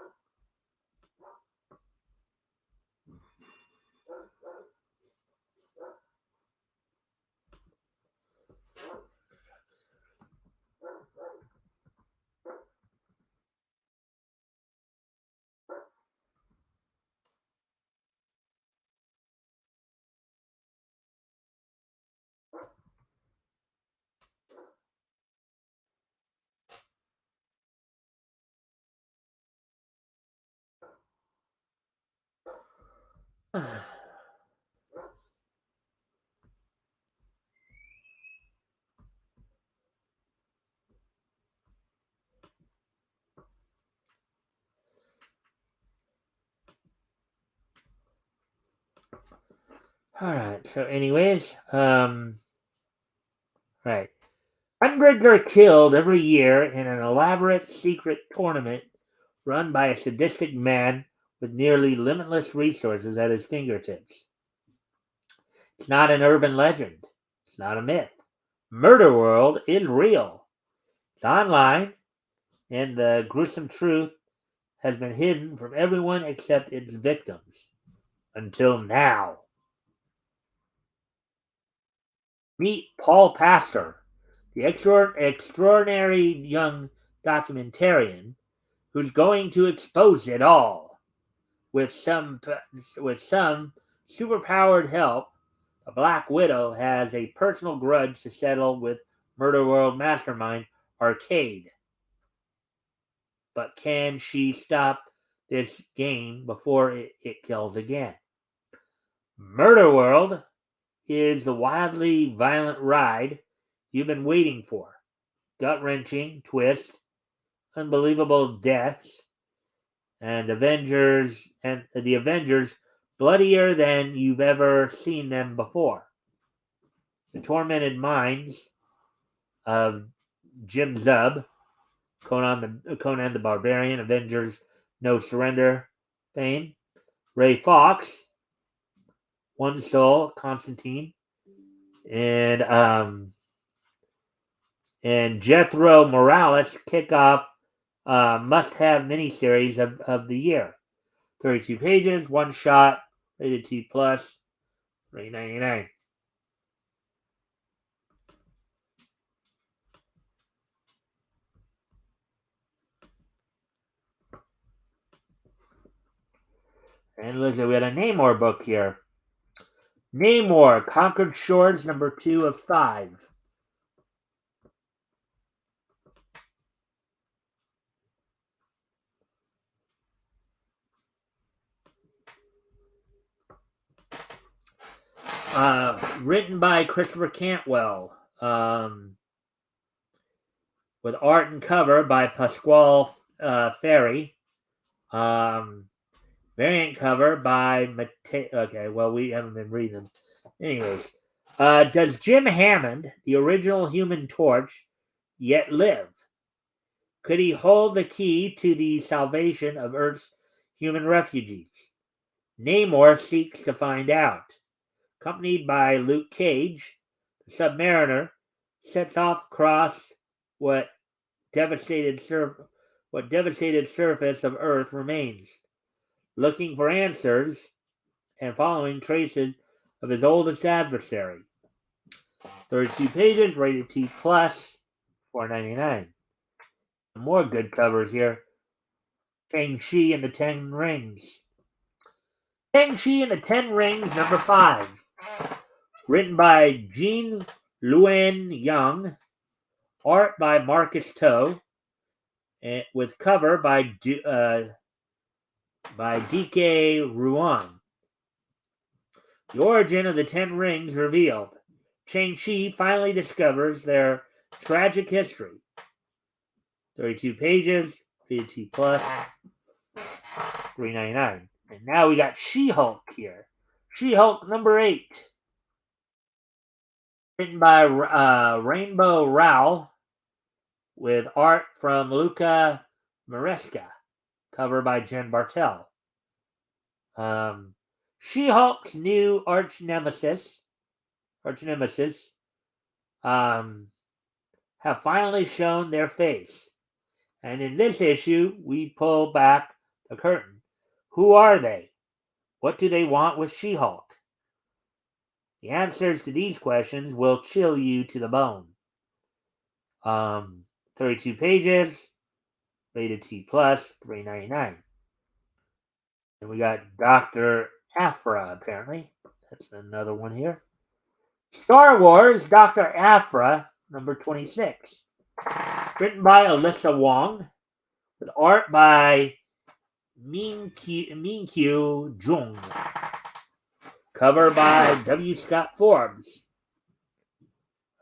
Alright, so anyways, right. Hundreds are killed every year in an elaborate secret tournament run by a sadistic man with nearly limitless resources at his fingertips. It's not an urban legend. It's not a myth. Murder World is real. It's online, and the gruesome truth has been hidden from everyone except its victims. Until now. Meet Paul Pastor, the extraordinary young documentarian who's going to expose it all. With some superpowered help, the Black Widow has a personal grudge to settle with Murder World mastermind Arcade. But can she stop this game before it kills again? Murder World is the wildly violent ride you've been waiting for. Gut-wrenching twist, unbelievable deaths, and the Avengers bloodier than you've ever seen them before. The tormented minds of Jim Zub, Conan the Barbarian, Avengers No Surrender fame, Ray Fox, One Soul, Constantine, and Jethro Morales kick off must-have miniseries of the year. 32 pages, one shot, rated T+, $3.99. And look, we had a Namor book here. Namor, Conquered Shores, number 2 of 5. Written by Christopher Cantwell. With art and cover by Pasquale Ferry. Variant cover by Mateo. Okay, well, we haven't been reading them. Anyways, does Jim Hammond, the original Human Torch, yet live? Could he hold the key to the salvation of Earth's human refugees? Namor seeks to find out. Accompanied by Luke Cage, the Submariner sets off across what devastated surface of Earth remains, looking for answers and following traces of his oldest adversary. 32 pages, rated T+, $4.99. More good covers here. Shang-Chi and the Ten Rings. Shang-Chi and the Ten Rings, number 5. Written by Jean Luen Young. Art by Marcus To. With cover by D.K. Ruan. The origin of the Ten Rings revealed. Shang-Chi finally discovers their tragic history. 32 pages, rated T+, $3.99. And now we got She-Hulk here. She-Hulk number 8. Written by Rainbow Rowell, with art from Luca Maresca. Cover by Jen Bartel. She-Hulk's new arch nemesis, have finally shown their face. And in this issue, we pull back the curtain. Who are they? What do they want with She-Hulk? The answers to these questions will chill you to the bone. 32 pages, rated T+, $3.99. And we got Dr. Aphra, apparently. That's another one here. Star Wars, Dr. Aphra, number 26. Written by Alyssa Wong, with art by Min-Kyu Jung. Cover by W. Scott Forbes.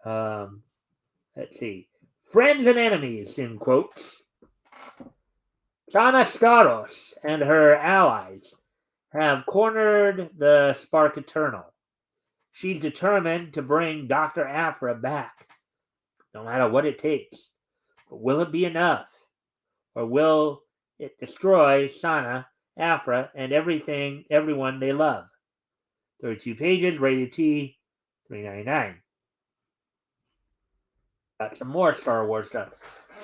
Let's see. Friends and enemies, in quotes. Sana Staros and her allies have cornered the Spark Eternal. She's determined to bring Dr. Aphra back, no matter what it takes. But will it be enough? Or will it destroy Sana, Aphra, and everyone they love? 32 pages, rated T, $3.99. Got some more Star Wars stuff.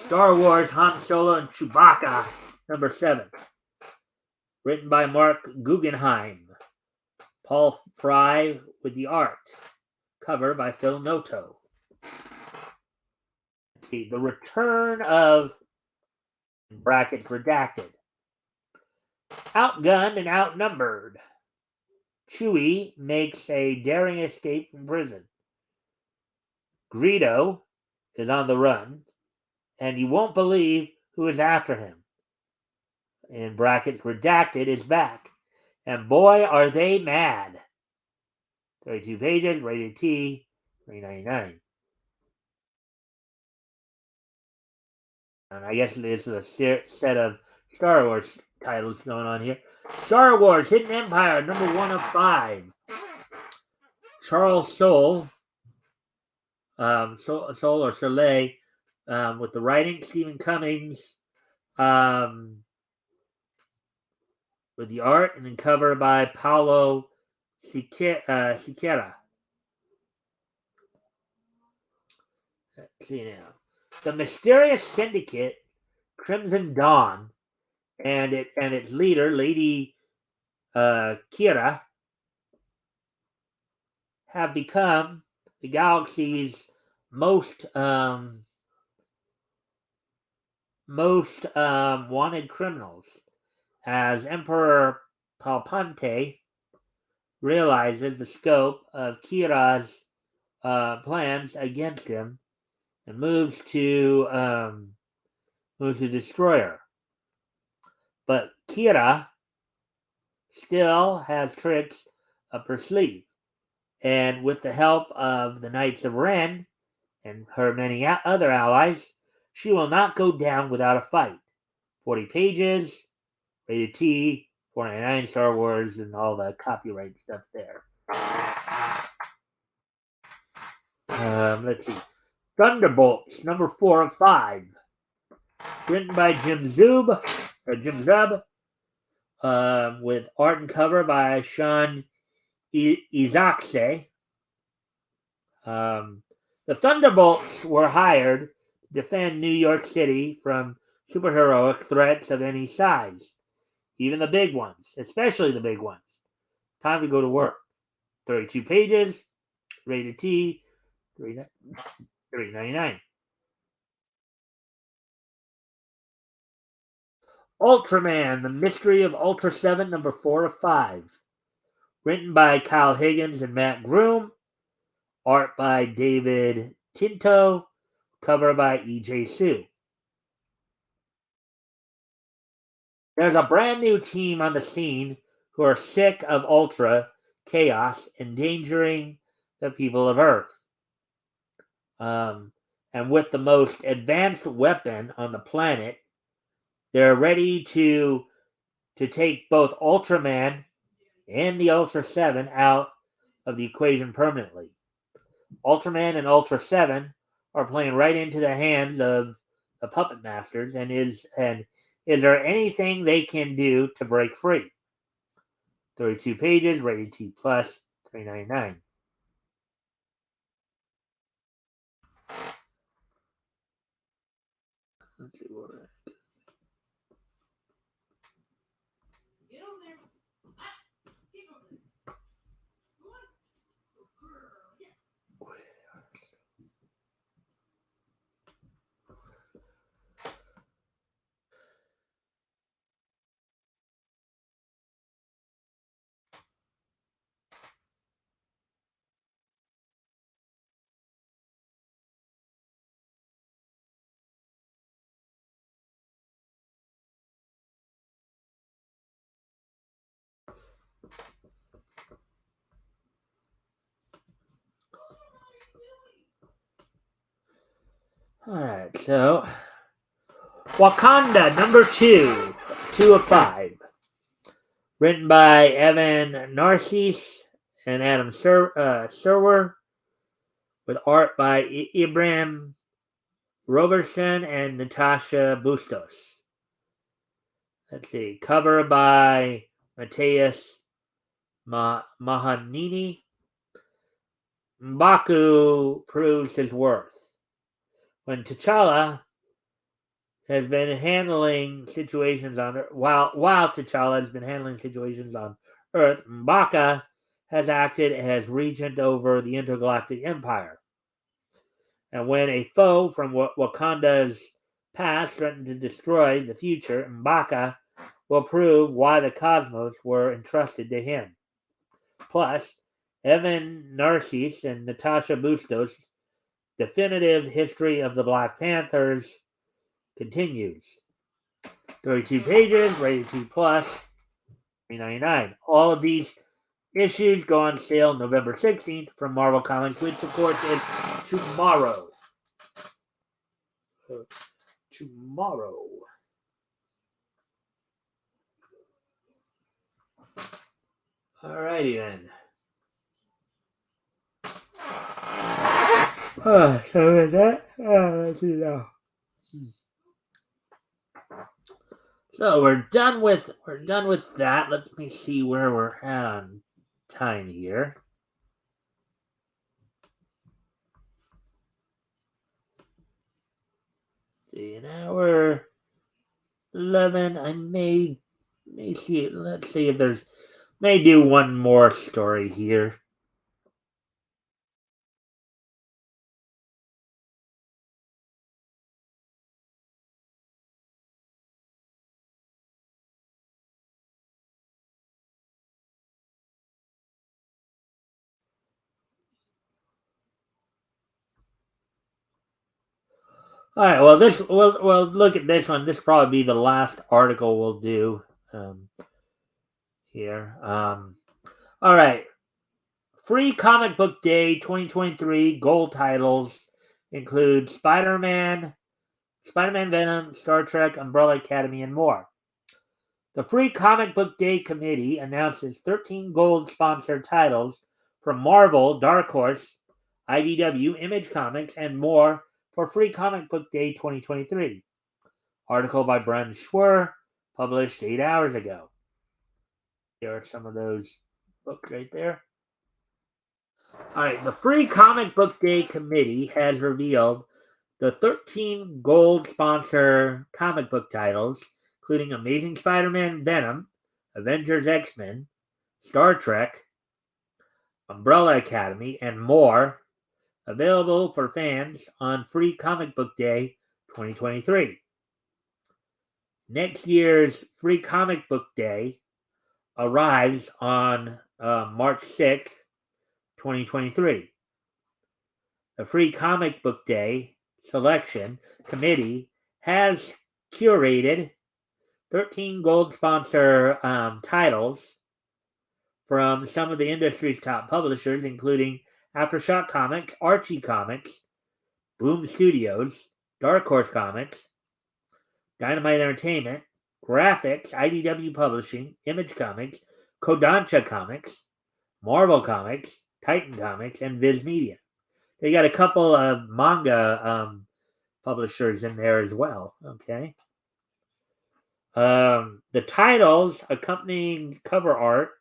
Star Wars, Han Solo and Chewbacca, number 7. Written by Mark Guggenheim. Paul Fry with the art. Cover by Phil Noto. Let's see, the return of brackets redacted. Outgunned and outnumbered, Chewie makes a daring escape from prison. Greedo is on the run, and you won't believe who is after him. In brackets redacted is back, and boy are they mad. 32 pages, rated T, $3.99. And I guess there's a set of Star Wars titles going on here. Star Wars Hidden Empire, number 1 of 5. Charles Soule, Soule or Soleil, with the writing. Stephen Cummings with the art, and then cover by Paulo Siqueira. Let's see now. The Mysterious Syndicate, Crimson Dawn, and its leader, Lady Kira, have become the galaxy's most wanted criminals, as Emperor Palpante realizes the scope of Kira's plans against him and moves to destroy her. But Kira still has tricks up her sleeve, and with the help of the Knights of Ren and her many other allies, she will not go down without a fight. 40 pages, rated T, $4.99, Star Wars, and all the copyright stuff there. Let's see. Thunderbolts, number 4 of 5. Written by Jim Zub, with art and cover by Sean Izakse. The Thunderbolts were hired to defend New York City from superheroic threats of any size, even the big ones, especially the big ones. Time to go to work. 32 pages, rated T, $3.99. Ultraman, The Mystery of Ultra 7, number 4 of 5. Written by Kyle Higgins and Matt Groom. Art by David Tinto. Cover by E.J. Sue. There's a brand new team on the scene who are sick of Ultra chaos endangering the people of Earth. And with the most advanced weapon on the planet, they're ready to take both Ultraman and the Ultra 7 out of the equation permanently. Ultraman and Ultra 7 are playing right into the hands of the puppet masters, and is there anything they can do to break free? 32 pages, rated T+, $3.99. Let's see what. Alright, so Wakanda, number 2, 2 of 5. Written by Evan Narcisse and Adam Serwer, with art by Ibrahim Robertson and Natasha Bustos. Let's see, cover by Mateus Mahanini. M'Baku proves his worth. When T'Challa has been handling situations on Earth, while T'Challa has been handling situations on Earth, M'Baka has acted as regent over the intergalactic empire. And when a foe from Wakanda's past threaten to destroy the future, and Baka will prove why the cosmos were entrusted to him. Plus, Evan Narcisse and Natasha Bustos' definitive history of the Black Panthers continues. 32 pages, rated T plus, $3.99. All of these issues go on sale November 16th from Marvel Comics, which of course is tomorrow. Tomorrow. Alrighty then. So with that, let's see now. So we're done with that. Let me see where we're at on time here. See, an hour 11. I may see it. Let's see if there's may do one more story here. All right. Well, look at this one. This will probably be the last article we'll do here. All right. Free Comic Book Day 2023 gold titles include Spider-Man, Venom, Star Trek, Umbrella Academy, and more. The Free Comic Book Day Committee announces 13 gold sponsored titles from Marvel, Dark Horse, IDW, Image Comics, and more for Free Comic Book Day 2023. Article by Bren Schwer, published 8 hours ago. There are some of those books right there. All right, the Free Comic Book Day Committee has revealed the 13 gold sponsor comic book titles, including Amazing Spider-Man, Venom, Avengers, X-Men, Star Trek, Umbrella Academy, and more, available for fans on Free Comic Book Day 2023. Next year's Free Comic Book Day arrives on March 6th, 2023. The Free Comic Book Day Selection Committee has curated 13 gold sponsor titles from some of the industry's top publishers, including Aftershock Comics, Archie Comics, Boom Studios, Dark Horse Comics, Dynamite Entertainment, Graphics, IDW Publishing, Image Comics, Kodansha Comics, Marvel Comics, Titan Comics, and Viz Media. They got a couple of manga publishers in there as well. Okay. The titles, accompanying cover art,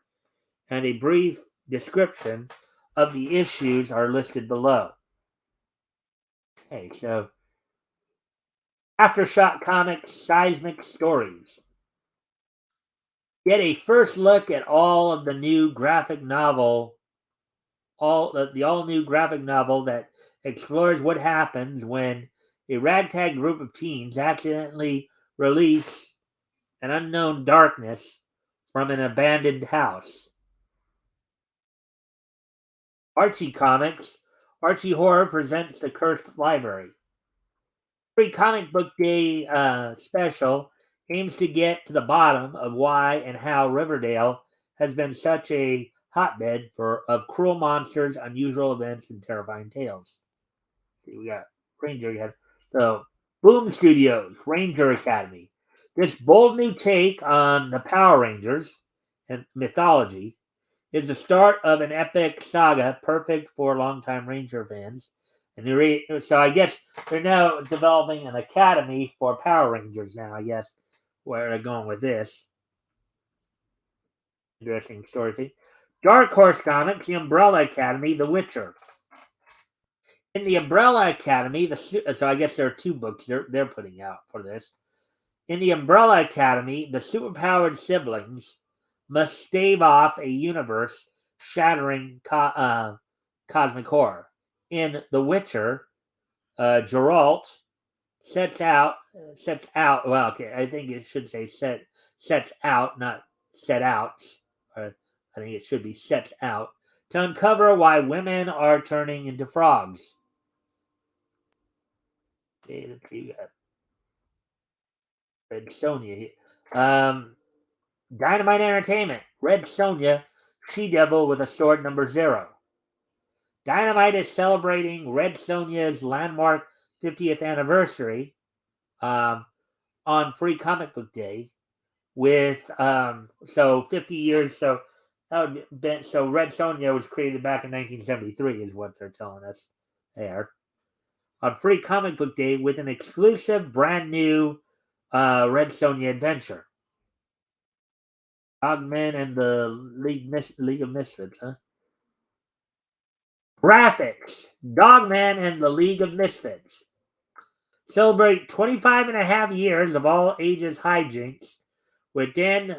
and a brief description of the issues are listed below. Okay, so Aftershock Comics Seismic Stories. Get a first look at all of the new graphic novel, the all-new graphic novel that explores what happens when a ragtag group of teens accidentally release an unknown darkness from an abandoned house. Archie Comics, Archie Horror presents The Cursed Library. Free Comic Book Day special aims to get to the bottom of why and how Riverdale has been such a hotbed of cruel monsters, unusual events, and terrifying tales. See, we got Ranger. So, Boom Studios, Ranger Academy. This bold new take on the Power Rangers and mythology is the start of an epic saga perfect for longtime Ranger fans. And so I guess they're now developing an academy for Power Rangers now, I guess, where they're going with this. Interesting story. Dark Horse Comics, The Umbrella Academy, The Witcher. In The Umbrella Academy, so I guess there are 2 books they're putting out for this. In The Umbrella Academy, the superpowered siblings must stave off a universe-shattering cosmic horror. In The Witcher, Geralt, sets out. Well, okay, I think it should say sets out, not set out. Or I think it should be sets out to uncover why women are turning into frogs. Okay, let's see, we got Red Sonja here. Dynamite Entertainment. Red Sonja, She Devil with a sword number 0. Dynamite is celebrating Red Sonja's landmark 50th anniversary um, on Free Comic Book Day with so 50 years. So so Red Sonja was created back in 1973 is what they're telling us there on Free Comic Book Day with an exclusive brand new Red Sonja adventure. Dogman and the League of Misfits, huh? Graphics. Dogman and the League of Misfits celebrate 25 and a half years of all ages hijinks with Dan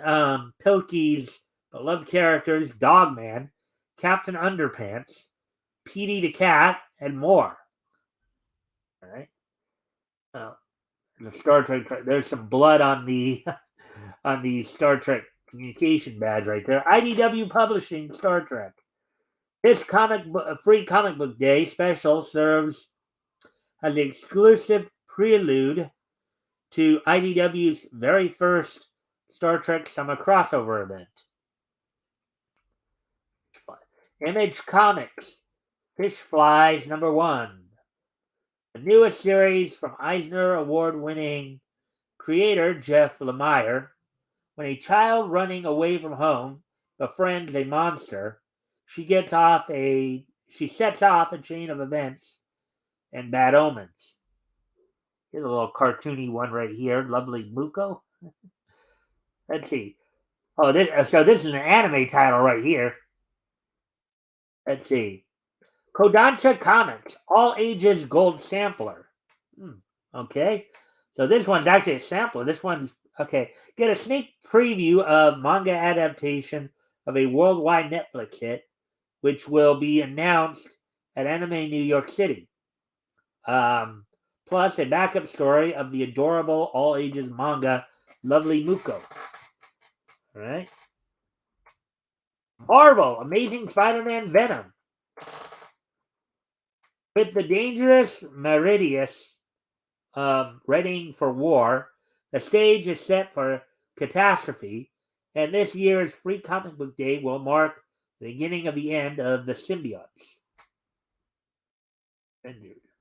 Pilkey's beloved characters Dogman, Captain Underpants, Petey the Cat, and more. All right. The Star Trek. There's some blood on the on the Star Trek communication badge right there. IDW Publishing Star Trek. This free comic book day special serves as the exclusive prelude to IDW's very first Star Trek Summer crossover event. Image Comics, Fish Flies number 1. The newest series from Eisner Award-winning creator Jeff Lemire. When a child running away from home befriends a monster, she sets off a chain of events and bad omens. Here's a little cartoony one right here. Lovely Muko. Let's see. Oh, this is an anime title right here. Let's see. Kodansha Comics, all ages gold sampler. Okay. So this one's actually a sampler. This one's okay. Get a sneak preview of manga adaptation of a worldwide Netflix hit, which will be announced at Anime New York City. Plus a backup story of the adorable all ages manga Lovely Muko. All right. Marvel, Amazing Spider-Man Venom. With the dangerous Meridius readying for war, the stage is set for catastrophe, and this year's Free Comic Book Day will mark the beginning of the end of the symbiotes.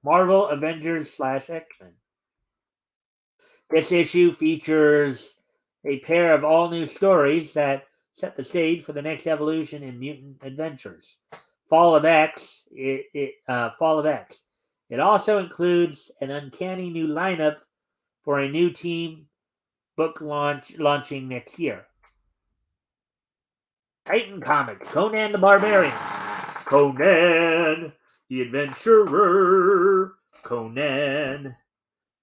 Marvel Avengers / X-Men. This issue features a pair of all-new stories that set the stage for the next evolution in mutant adventures. Fall of X. Fall of X. It also includes an uncanny new lineup for a new team book launching next year. Titan Comics, Conan the Barbarian. Conan, the adventurer. Conan,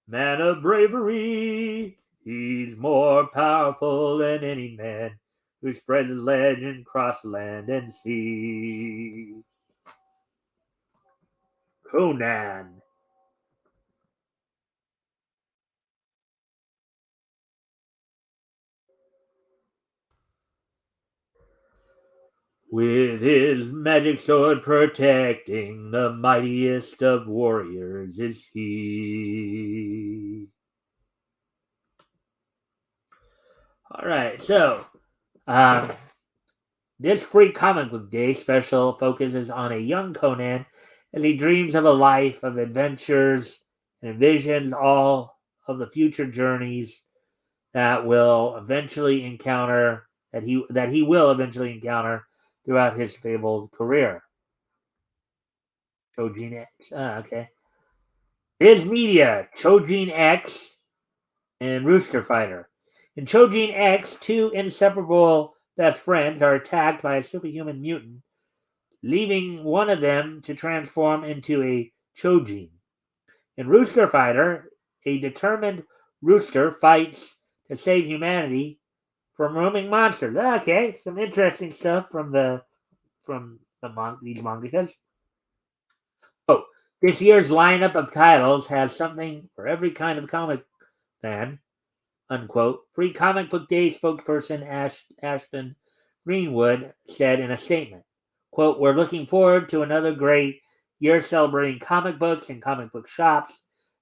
man of bravery. He's more powerful than any man who spreads his legend across land and sea. Conan. With his magic sword protecting the mightiest of warriors is he. All right, so this Free Comic Book Day special focuses on a young Conan as he dreams of a life of adventures and envisions all of the future journeys that will eventually encounter that he will eventually encounter throughout his fabled career. Chojin X. Okay. Viz Media, Chojin X, and Rooster Fighter. In Chojin X, 2 inseparable best friends are attacked by a superhuman mutant, leaving one of them to transform into a Chojin. In Rooster Fighter, a determined rooster fights to save humanity from roaming monsters. Okay, some interesting stuff from these mangas. Oh, This year's lineup of titles has something for every kind of comic fan, unquote. Free Comic Book Day spokesperson Ashton Greenwood said in a statement, quote, we're looking forward to another great year celebrating comic books and comic book shops,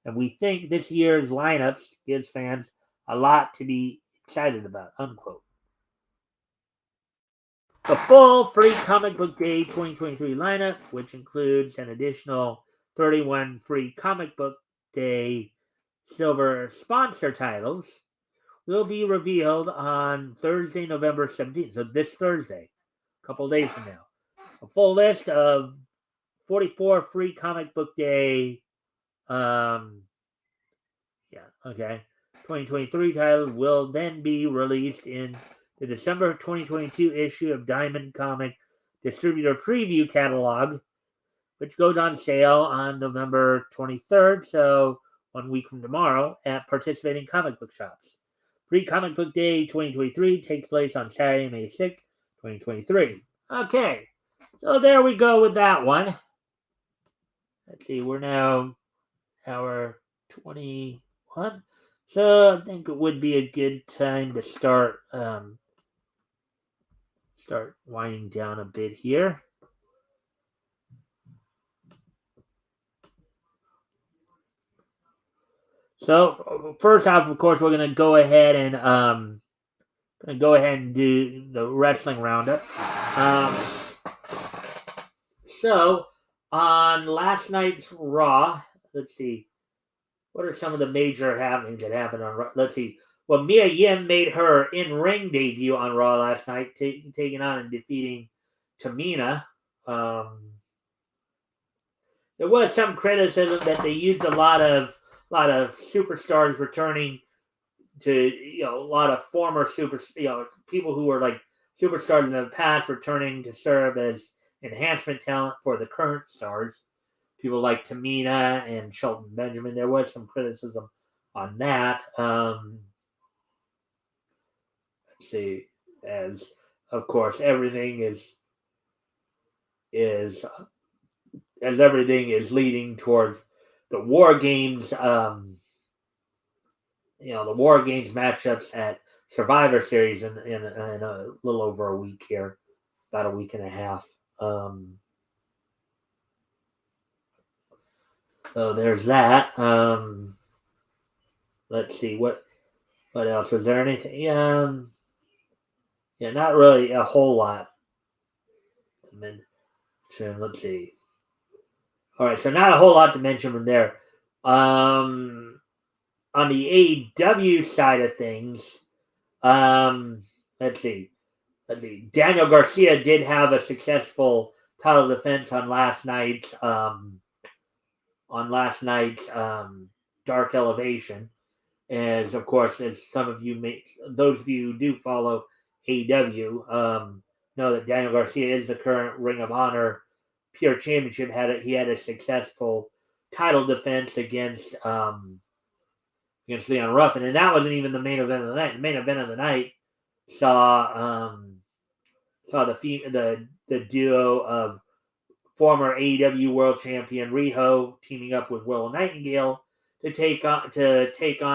and we think this year's lineups gives fans a lot to be excited about, unquote. The full Free Comic Book Day 2023 lineup, which includes an additional 31 Free Comic Book Day Silver sponsor titles, will be revealed on Thursday, November 17th. So this Thursday, a couple days from now. A full list of 44 Free Comic Book Day 2023 titles will then be released in the December 2022 issue of Diamond Comic Distributor Preview Catalog, which goes on sale on November 23rd, so 1 week from tomorrow, at participating comic book shops. Free Comic Book Day 2023 takes place on Saturday, May 6th, 2023. Okay, so there we go with that one. Let's see, we're now hour 21. So I think it would be a good time to start winding down a bit here. So first off, of course, we're gonna go ahead and do the wrestling roundup. So on last night's Raw, let's see, what are some of the major happenings that happened on Raw? Let's see. Well, Mia Yim made her in-ring debut on Raw last night, taking on and defeating Tamina. There was some criticism that they used a lot of superstars returning to, a lot of former people who were like superstars in the past returning to serve as enhancement talent for the current stars. People like Tamina and Shelton Benjamin. There was some criticism on that. Let's see, as of course everything is leading towards the War Games. The War Games matchups at Survivor Series in a little over a week here, about a week and a half. So there's that. Let's see what else was there. Anything? Not really a whole lot to mention. Let's see. All right, so not a whole lot to mention from there. On the AEW side of things, let's see. Daniel Garcia did have a successful title defense on last night's Dark Elevation, as of course, as some of you those of you who do follow AEW, know that Daniel Garcia is the current Ring of Honor Pure Championship. He had a successful title defense against Leon Ruffin, and that wasn't even the main event of the night. The main event of the night saw the duo of former AEW World Champion Riho teaming up with Willow Nightingale to take on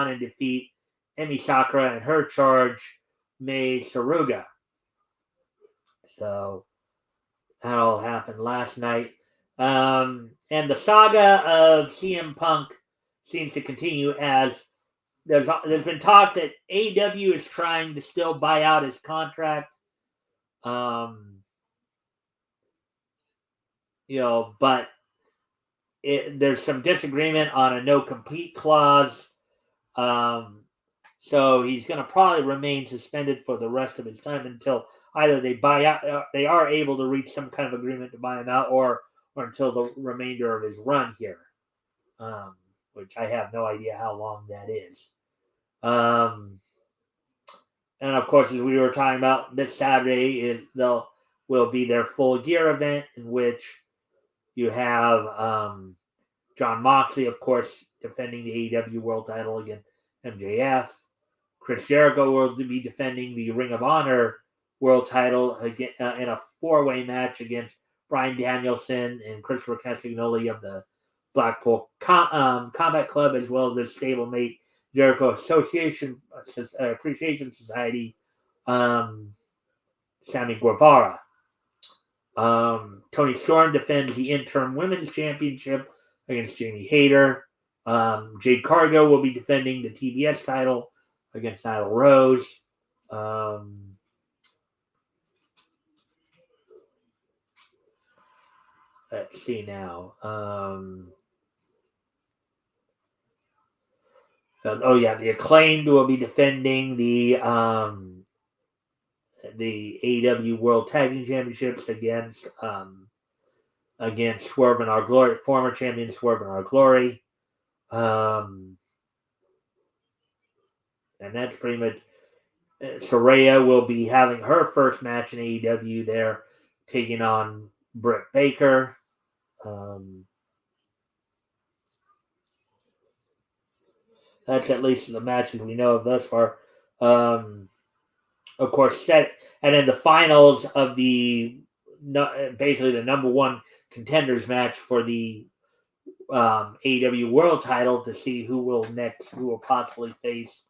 and defeat Emi Sakura and her charge, Mai Saruga. So that all happened last night. And the saga of CM Punk seems to continue, as there's been talk that AEW is trying to still buy out his contract. But there's some disagreement on a no-compete clause. So he's going to probably remain suspended for the rest of his time until either they are able to reach some kind of agreement to buy him out, or until the remainder of his run here, which I have no idea how long that is. And of course, as we were talking about, this Saturday will be their Full Gear event, in which you have Jon Moxley, of course, defending the AEW World Title against MJF. Chris Jericho will be defending the Ring of Honor World Title again in a four-way match against Bryan Danielson and Christopher Castagnoli of the Blackpool Combat Club, as well as the stablemate Jericho Appreciation Society, Sammy Guevara. Tony Storm defends the interim women's championship against Jamie Hayter. Jade Cargo will be defending the TBS title against Nyla Rose. Let's see now. The Acclaimed will be defending the AEW World Tag Team Championships against Swerve and Our Glory, former champion Swerve and Our Glory. And that's pretty much. Saraya will be having her first match in AEW there, taking on Britt Baker. That's at least the matches we know of thus far. Of course, and then the finals of basically the number one contenders match for the AEW World Title to see who will possibly face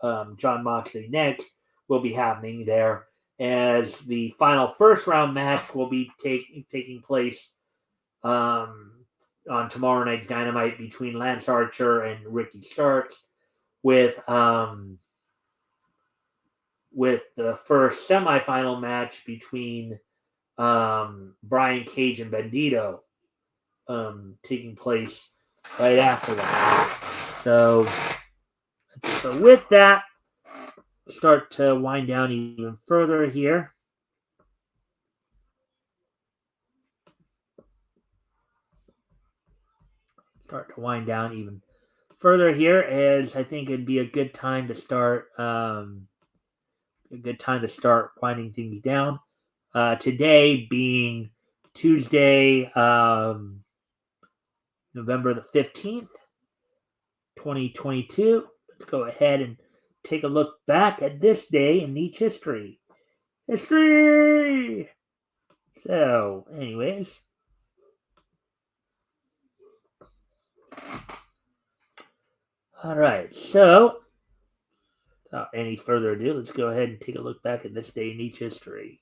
Jon Moxley next, will be happening there, as the final first round match will be taking place on tomorrow night's Dynamite between Lance Archer and Ricky Starks, with the first semifinal match between Brian Cage and Bandito taking place right after that. So with that, start to wind down even further here. As I think it'd be a good time to start. Winding things down. Today being Tuesday, November the 15th, 2022. Let's go ahead and take a look back at this day in Nietzsche history. So, anyways. All right, so without any further ado, let's go ahead and take a look back at this day in Nietzsche history.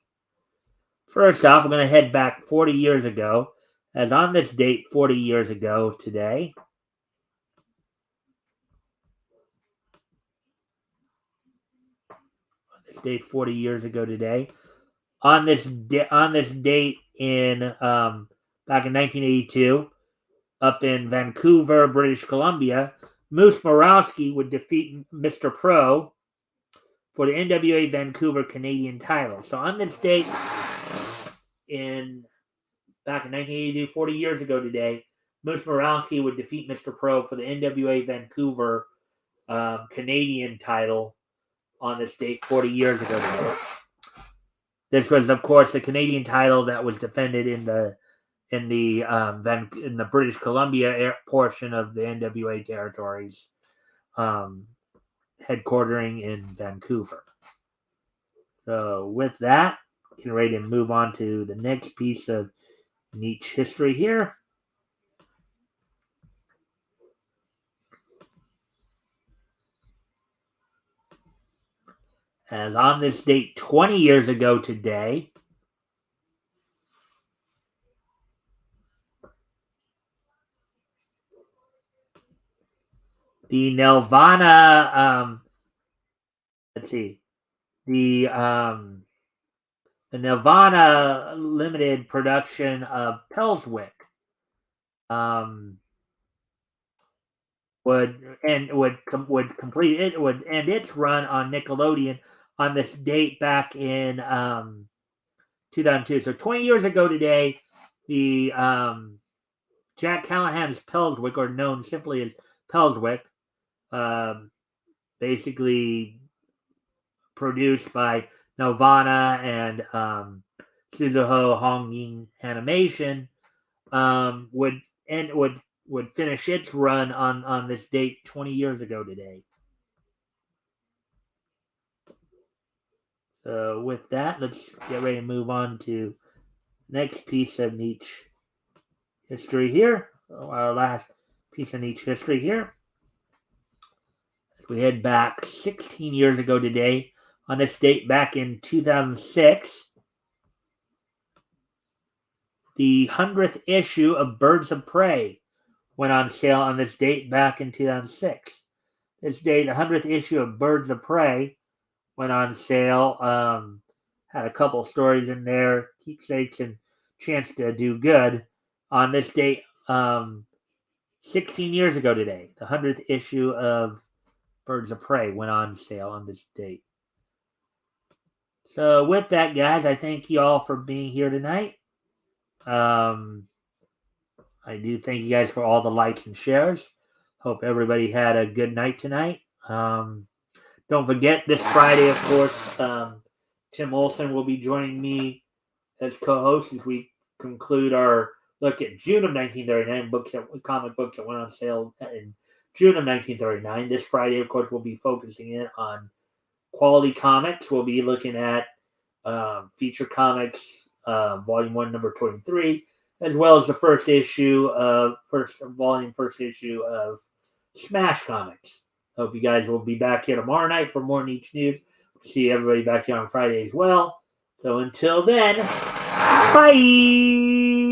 First off, we're going to head back 40 years ago, as on this date 40 years ago today, on this date in back in 1982, up in Vancouver, British Columbia, Moose Morowski would defeat Mr. Pro for the NWA Vancouver Canadian title. So on this date back in 1982, 40 years ago today, Moose Morowski would defeat Mr. Pro for the NWA Vancouver Canadian title on this date 40 years ago today. This was, of course, the Canadian title that was defended in the British Columbia portion of the NWA territories, headquartering in Vancouver. So with that, getting ready to move on to the next piece of Nietzsche history here. As on this date 20 years ago today, the Nelvana, the Nelvana limited production of Pelswick would end its run on Nickelodeon on this date back in 2002. So 20 years ago today, the Jack Callahan's Pelswick, or known simply as Pelswick, basically produced by Nelvana and Suzuho Hongying Animation, would finish its run on this date 20 years ago today. So with that, let's get ready to move on to next piece of Nietzsche history here. our last piece of niche history here. We head back 16 years ago today. On this date, back in 2006, the 100th issue of Birds of Prey went on sale on this date back in 2006. This date, the 100th issue of Birds of Prey went on sale. Had a couple stories in there, keepsakes and chance to do good. On this date, 16 years ago today, the 100th issue of Birds of Prey went on sale on this date. So with that, guys, I thank you all for being here tonight. I do thank you guys for all the likes and shares. Hope everybody had a good night tonight. Don't forget, this Friday, of course, Tim Olson will be joining me as co-host as we conclude our look at June of 1939 comic books that went on sale in June of 1939. This Friday, of course, we'll be focusing in on quality comics. We'll be looking at Feature Comics, Volume 1, number 23, as well as the first issue of first issue of Smash Comics. Hope you guys will be back here tomorrow night for more Niche News. See everybody back here on Friday as well. So until then, bye!